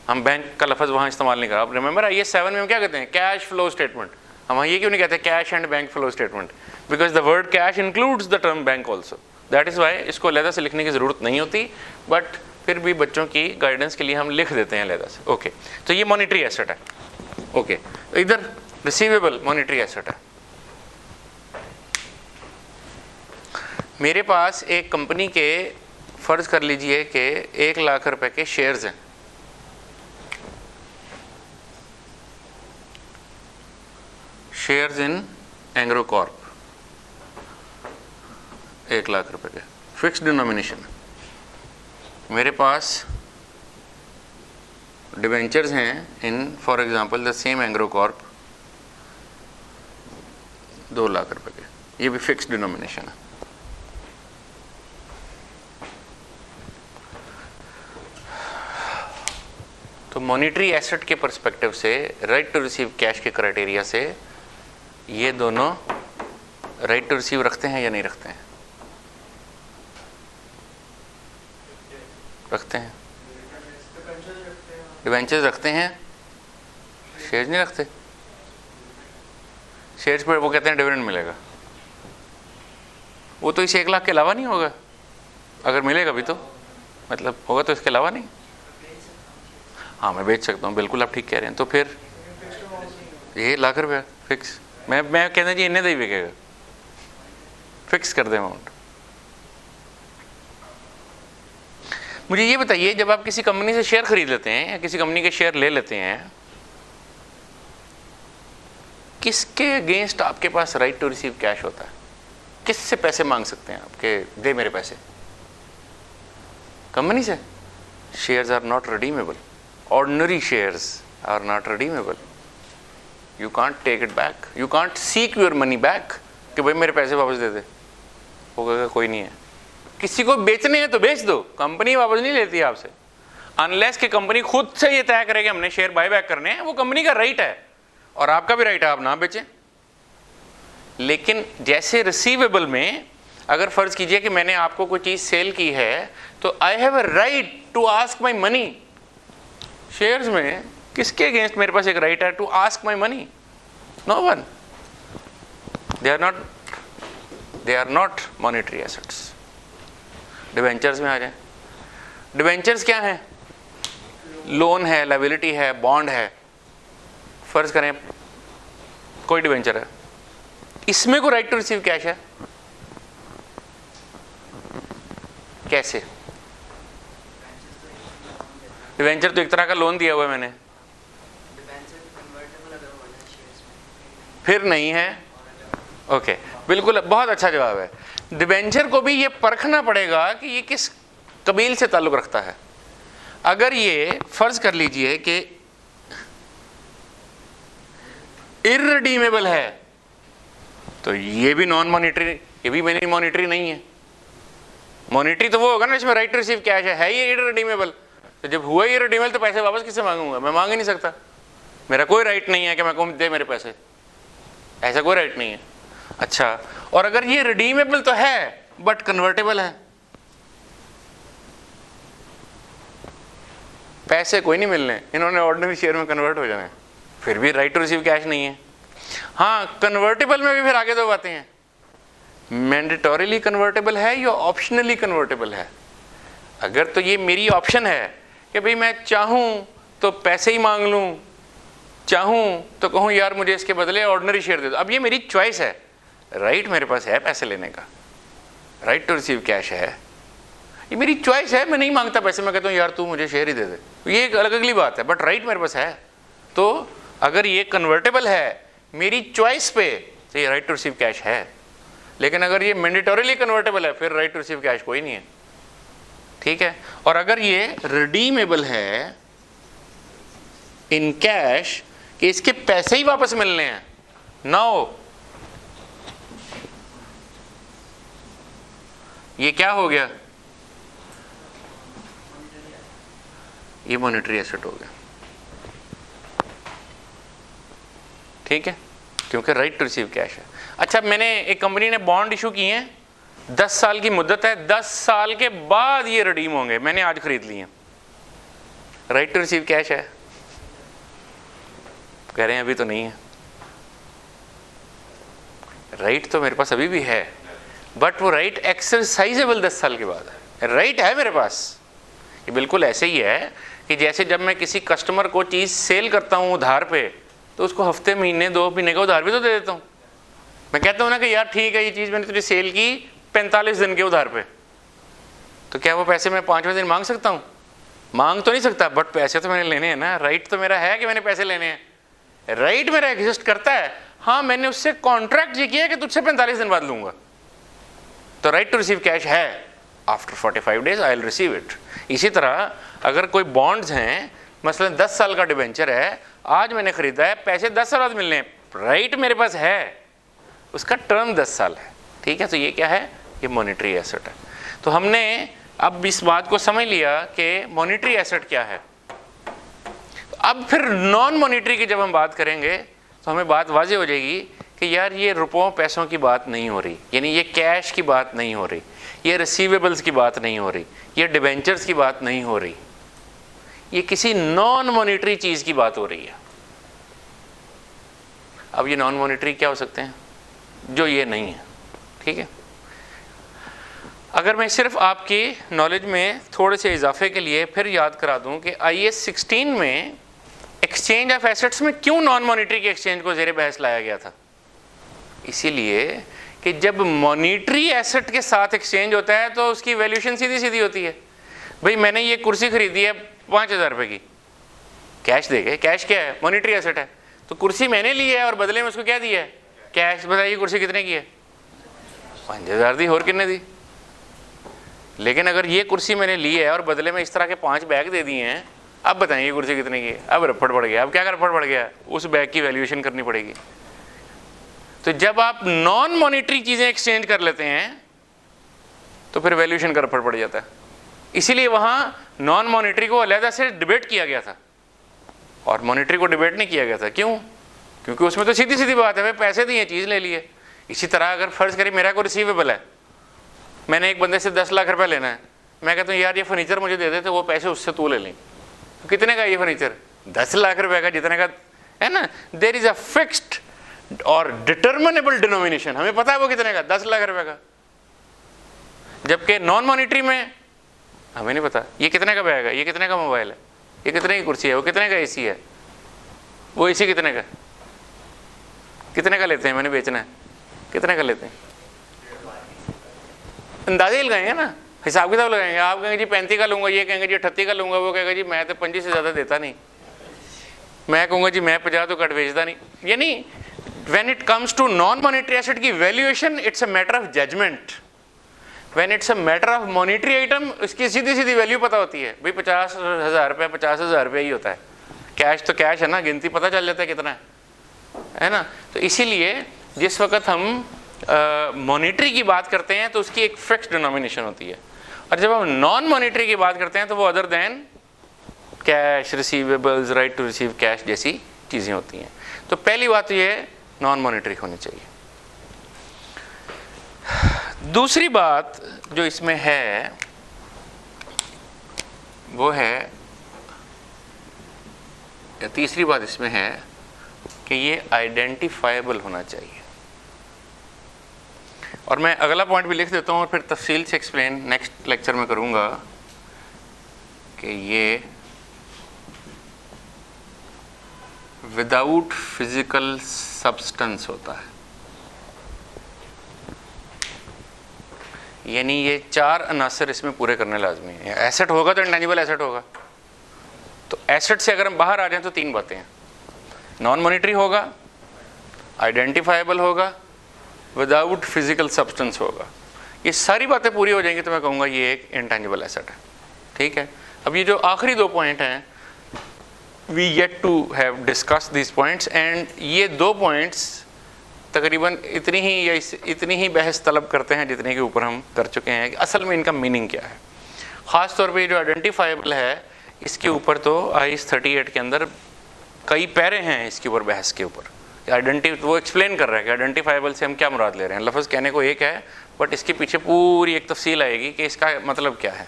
S1: हम बैंक का लफ्ज़ वहाँ इस्तेमाल नहीं करा। आप रिमेंबर IS 7 में हम क्या कहते हैं, कैश फ्लो स्टेटमेंट। हम ये क्यों नहीं कहते cash and bank flow statement, because the word cash includes the term bank also. That is why इसको अलहदा से लिखने की ज़रूरत नहीं होती, बट फिर भी बच्चों की गाइडेंस के लिए हम लिख देते हैं अलहदा से। ओके, तो ये मॉनेटरी एसेट है। ओके, तो इधर रिसीवेबल मॉनेटरी एसेट है। मेरे पास एक कंपनी के, फर्ज कर लीजिए कि 1 लाख रुपए के शेयर्स हैं। Shares in Engro Corp, 1 lakh रुपए के, फिक्स्ड डिनोमिनेशन। मेरे पास डिवेंचर्स हैं in for example the same Engro Corp, 2 lakh रुपए के, ये भी फिक्स्ड डिनोमिनेशन है। तो मॉनेटरी एसेट के पर्सपेक्टिव से, राइट टू रिसीव कैश के क्राइटेरिया से, ये दोनों राइट टू रिसीव रखते हैं या नहीं रखते हैं? रखते हैं। डिवेंचर्स रखते हैं, शेयर्स नहीं रखते। शेयर्स पर वो कहते हैं डिविडेंड मिलेगा, वो तो इस 1 लाख के अलावा नहीं होगा। अगर मिलेगा भी तो मतलब होगा तो इसके अलावा नहीं। हाँ, मैं बेच सकता हूँ, बिल्कुल आप ठीक कह रहे हैं। तो फिर ये 1 लाख रुपया फिक्स, मैं कहना जी इन्हें दे ही बिकेगा, फिक्स कर दे अमाउंट। मुझे ये बताइए, जब आप किसी कंपनी से शेयर खरीद लेते हैं या किसी कंपनी के शेयर ले लेते हैं, किसके अगेंस्ट आपके पास राइट टू रिसीव कैश होता है? किससे पैसे मांग सकते हैं आपके, दे मेरे पैसे? कंपनी से। Shares are not redeemable, ordinary shares are not redeemable, you can't take it back, you can't seek your money back कि भाई मेरे पैसे वापस दे दे। वो कहेगा कोई नहीं है। किसी को बेचने हैं तो बेच दो, कंपनी वापस नहीं लेती आपसे, अनलेस कि कंपनी खुद से ये तय करे कि हमने शेयर बाय बैक करने हैं। वो कंपनी का राइट है और आपका भी राइट है, आप ना बेचें। लेकिन जैसे रिसीवेबल में, अगर फर्ज कीजिए कि मैंने आपको कोई चीज सेल की है, तो I have a right to ask my money. Shares में किसके अगेंस्ट मेरे पास एक राइट है to ask my money? No one. They are not monetary assets. Debentures में आ जाए। डिवेंचर्स क्या है? लोन है, लायबिलिटी है, बॉन्ड है। फर्ज करें कोई डिवेंचर है, इसमें कोई राइट टू रिसीव कैश है? कैसे? डिवेंचर तो एक तरह का लोन दिया हुआ है मैंने, फिर नहीं है। ओके, बिल्कुल, बहुत अच्छा जवाब है। डिवेंचर को भी ये परखना पड़ेगा कि ये किस कबील से ताल्लुक रखता है। अगर ये फर्ज कर लीजिए कि इररिडीमेबल है, तो ये भी नॉन मॉनिटरी, ये भी मेरी मॉनिटरी नहीं है। मॉनिटरी तो वो होगा ना इसमें राइट टू रिसीव कैश है ये इररिडीमेबल। तो जब हुआ इररिडीमेबल तो पैसे वापस किससे मांगूंगा? मैं मांग ही नहीं सकता। मेरा कोई राइट नहीं है कि मैं कहूँ दे मेरे पैसे, ऐसा कोई राइट नहीं है। अच्छा, और अगर ये रिडीमेबल तो है बट कन्वर्टेबल है, पैसे कोई नहीं मिलने, इन्होंने ऑर्डिनरी शेयर में कन्वर्ट हो जाना है, फिर भी राइट टू रिसीव कैश नहीं है। हाँ, कन्वर्टेबल में भी फिर आगे दो बातें हैं, मैंडेटोरीली कन्वर्टेबल है या ऑप्शनली कन्वर्टेबल है। अगर तो ये मेरी ऑप्शन है कि भाई मैं चाहूँ तो पैसे ही मांग लूँ, चाहूँ तो कहूँ यार मुझे इसके बदले ऑर्डिनरी शेयर दे दो, अब ये मेरी चॉइस है। राइट मेरे पास है पैसे लेने का, राइट टू रिसीव कैश है, ये मेरी चॉइस है। मैं नहीं मांगता पैसे, मैं कहता हूँ यार तू मुझे शेयर ही दे दे, ये एक अलग अगली बात है, बट राइट मेरे पास है। तो अगर ये कन्वर्टेबल है मेरी चॉइस पे, तो ये राइट टू रिसीव कैश है। लेकिन अगर ये मैंडेटोरीली कन्वर्टेबल है, फिर राइट टू रिसीव कैश कोई नहीं है। ठीक है। और अगर ये रिडीमेबल है इन कैश, कि इसके पैसे ही वापस मिलने हैं, नो, ये क्या हो गया? ये मॉनेटरी एसेट हो गया। ठीक है, क्योंकि राइट टू रिसीव कैश है। अच्छा, मैंने एक कंपनी ने बॉन्ड इशू किए हैं, 10 साल की मुद्दत है, 10 साल के बाद ये रिडीम होंगे, मैंने आज खरीद लिए, राइट टू रिसीव कैश है? कह रहे हैं अभी तो नहीं है। राइट तो मेरे पास अभी भी है, बट वो राइट एक्सरसाइजेबल 10 साल के बाद है। राइट है मेरे पास। ये बिल्कुल ऐसे ही है कि जैसे जब मैं किसी कस्टमर को चीज़ सेल करता हूँ उधार पे, तो उसको हफ्ते, महीने, 2 महीने का उधार भी तो दे देता हूँ। मैं कहता हूँ ना कि यार ठीक है, ये चीज़ मैंने तुझे सेल की 45 दिन के उधार पे, तो क्या वो पैसे मैं 5वें दिन मांग सकता हूँ? मांग तो नहीं सकता, बट पैसे तो मैंने लेने हैं ना। राइट तो मेरा है कि मैंने पैसे लेने हैं, राइट मेरा एग्जिस्ट करता है। हाँ, मैंने उससे कॉन्ट्रैक्ट ये किया कि तुझसे 45 दिन बाद लूंगा, तो राइट टू रिसीव कैश है। After 45 days I will receive it. इसी तरह अगर कोई बॉन्ड्स हैं, मसलन 10 साल का डिबेंचर है, आज मैंने खरीदा है, पैसे 10 साल बाद मिलने हैं, राइट मेरे पास है, उसका टर्म 10 साल है। ठीक है, तो ये क्या है? ये मॉनेटरी एसेट है। तो हमने अब इस बात को समझ लिया कि मॉनेटरी एसेट क्या है। अब फिर नॉन मॉनेटरी की जब हम बात करेंगे तो हमें बात वाज़ेह हो जाएगी कि यार ये रुपयों पैसों की बात नहीं हो रही, यानी ये कैश की बात नहीं हो रही, ये रिसीवेबल्स की बात नहीं हो रही, ये डिबेंचर्स की बात नहीं हो रही, ये किसी नॉन मॉनेटरी चीज़ की बात हो रही है। अब ये नॉन मॉनेटरी क्या हो सकते हैं? जो ये नहीं है। ठीक है, अगर मैं सिर्फ आपकी नॉलेज में थोड़े से इजाफे के लिए फिर याद करा दूं कि IAS 16 में एक्सचेंज ऑफ एसेट्स में क्यों नॉन मॉनेटरी के एक्सचेंज को ज़ेरे बहस लाया गया था। इसीलिए कि जब मॉनेटरी एसेट के साथ एक्सचेंज होता है तो उसकी वैल्यूएशन सीधी सीधी होती है। भाई मैंने ये कुर्सी खरीदी है 5,000 रुपये की, कैश दे गए, कैश क्या है, मॉनिटरी एसेट है, तो कुर्सी मैंने ली है और बदले में उसको क्या दिया है, कैश। बताइए कुर्सी कितने की है, 5,000 दी, और कितने दी। लेकिन अगर ये कुर्सी मैंने ली है और बदले में इस तरह के 5 बैग दे दिए हैं, अब बताइए ये कुर्सी कितने की है। अब रफड़ पड़ गया, अब क्या रफड़ पड़ गया, उस बैग की वैल्यूएशन करनी पड़ेगी। तो जब आप नॉन मॉनिटरी चीजें एक्सचेंज कर लेते हैं तो फिर वैल्यूएशन का रफड़ पड़ जाता है। इसीलिए वहां नॉन मॉनिटरी को अलग से डिबेट किया गया था और मॉनिटरी को डिबेट नहीं किया गया था। क्यों? क्योंकि उसमें तो सीधी सीधी बात है, भाई पैसे दिए, चीज ले लिए। इसी तरह अगर फर्ज करें मेरा कोई रिसीवेबल है, मैंने एक बंदे से 10 लाख रुपए लेना है, मैं कहता हूँ यार ये फर्नीचर मुझे दे दे, तो वो पैसे उससे तू ले लें। तो कितने का ये फर्नीचर, 10 लाख रुपए का, जितने का है ना। देयर इज अ फिक्स्ड और डिटर्मिनेबल डिनोमिनेशन, हमें पता है वो कितने का, 10 लाख रुपए का। जबकि नॉन मॉनिटरी में हमें नहीं पता ये कितने का बैग है, ये कितने का मोबाइल है, ये कितने की कुर्सी है, वो कितने का एसी है, वो एसी कितने का, कितने का लेते हैं, मैंने बेचना है, कितने का लेते हैं, अंदाजे ही लगाएंगे ना, हिसाब किताब लगाएंगे। आप कहेंगे जी 35 का लूंगा, ये कहेंगे जी 38 का लूंगा, वो कहेगा जी मैं तो 25 से ज़्यादा देता नहीं, मैं कहूँगा जी मैं 50 तो कट बेचता नहीं। यानी when it comes to non monetary asset की valuation, it's a matter of judgement. When it's a matter of monetary item, इसकी सीधी सीधी वैल्यू पता होती है, भाई 50,000 रुपये 50,000 रुपये ही होता है। कैश तो कैश है ना, गिनती पता चल जाता है कितना है ना। तो इसीलिए जिस वक्त हम मॉनिटरी की बात करते हैं तो उसकी एक फिक्स्ड डिनोमिनेशन होती है, और जब हम नॉन मॉनिटरी की बात करते हैं तो वो other than cash, receivables, right to receive cash जैसी चीज़ें होती हैं। तो पहली बात तो ये नॉन मॉनिटरी होनी चाहिए। दूसरी बात जो इसमें है वो है, या तीसरी बात इसमें है कि ये आइडेंटिफाइबल होना चाहिए। और मैं अगला पॉइंट भी लिख देता हूँ और फिर तफसील से एक्सप्लेन नेक्स्ट लेक्चर में करूँगा कि ये विदाउट फिजिकल सब्सटेंस होता है। यानी ये 4 अनासर इसमें पूरे करने लाजमी है। एसेट होगा तो इंटेंजिबल एसेट होगा। तो एसेट से अगर हम बाहर आ जाएं तो 3 बातें हैं, नॉन मॉनिटरी होगा, आइडेंटिफाइबल होगा, विदाउट फिजिकल सब्सटेंस होगा। ये सारी बातें पूरी हो जाएंगी तो मैं कहूँगा ये एक इंटेंजिबल एसेट है। ठीक है। अब ये जो आखिरी 2 पॉइंट हैं, we yet to have discuss this points, and ये 2 पॉइंट्स तकरीबन इतनी ही बहस तलब करते हैं जितने के ऊपर हम कर चुके हैं कि असल में इनका मीनिंग क्या है। ख़ास तौर पे जो आइडेंटिफाइबल है, इसके ऊपर तो IS 38 के अंदर कई पैरे हैं इसके ऊपर, बहस के ऊपर। वो एक्सप्लेन कर रहा है कि आइडेंटिफाइबल से हम क्या मुराद ले रहे हैं। लफ्ज़ कहने को एक है, बट इसके पीछे पूरी एक तफसील आएगी कि इसका मतलब क्या है।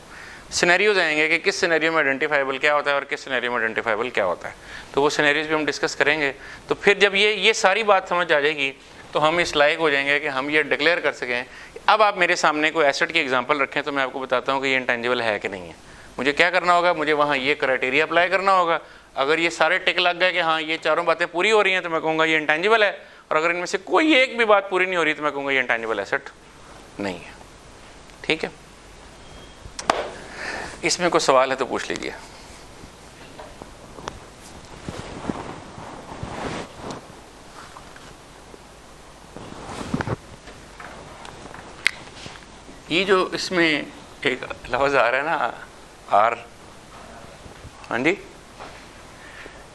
S1: सिनेरियोज आएंगे कि किस सिनेरियो में आइडेंटिफाइबल क्या होता है और किस सिनेरियो में आइडेंटिफाइबल क्या होता है। तो वो सिनेरियोज भी हम डिस्कस करेंगे। तो फिर जब ये सारी बात समझ आ जाएगी तो हम इस लायक हो जाएंगे कि हम ये डिक्लेयर कर सकें। अब आप मेरे सामने कोई एसेट की एग्जांपल रखें तो मैं आपको बताता हूँ कि ये इंटेंजिबल है कि नहीं है। मुझे क्या करना होगा, मुझे वहाँ ये क्राइटेरिया अप्लाई करना होगा। अगर ये सारे टिक लग गए कि हाँ ये चारों बातें पूरी हो रही हैं तो मैं कहूँगा ये इंटेंजिबल है, और अगर इनमें से कोई एक भी बात पूरी नहीं हो रही तो मैं कहूँगा ये इंटेंजिबल एसेट नहीं है। ठीक है। इसमें कोई सवाल है तो पूछ लीजिए। ये जो इसमें एक लफ्ज़ आ रहा है ना, आर, हाँ जी,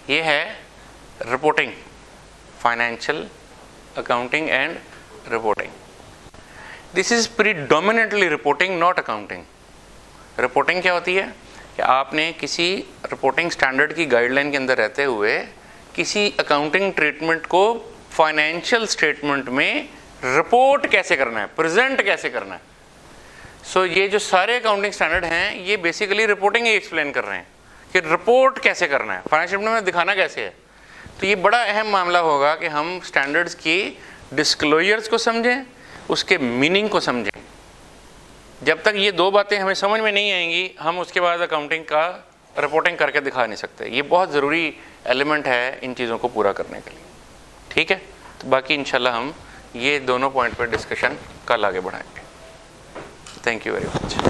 S1: ये है reporting, financial accounting and reporting. This is predominantly reporting, not accounting. Reporting क्या होती है कि आपने किसी रिपोर्टिंग स्टैंडर्ड की गाइडलाइन के अंदर रहते हुए किसी अकाउंटिंग ट्रीटमेंट को फाइनेंशियल स्टेटमेंट में रिपोर्ट कैसे करना है, प्रेजेंट कैसे करना है। सो ये जो सारे अकाउंटिंग स्टैंडर्ड हैं ये बेसिकली रिपोर्टिंग ही एक्सप्लेन कर रहे हैं कि रिपोर्ट कैसे करना है, फाइनेंशियल स्टेटमेंट में दिखाना कैसे है। तो ये बड़ा अहम मामला होगा कि हम स्टैंडर्ड्स की डिस्क्लोजर्स को समझें, उसके मीनिंग को समझें। जब तक ये 2 बातें हमें समझ में नहीं आएंगी हम उसके बाद अकाउंटिंग का रिपोर्टिंग करके दिखा नहीं सकते। ये बहुत ज़रूरी एलिमेंट है इन चीज़ों को पूरा करने के लिए। ठीक है। तो बाकी इंशाल्लाह हम ये दोनों पॉइंट पर डिस्कशन कल आगे बढ़ाएंगे। Thank you very much.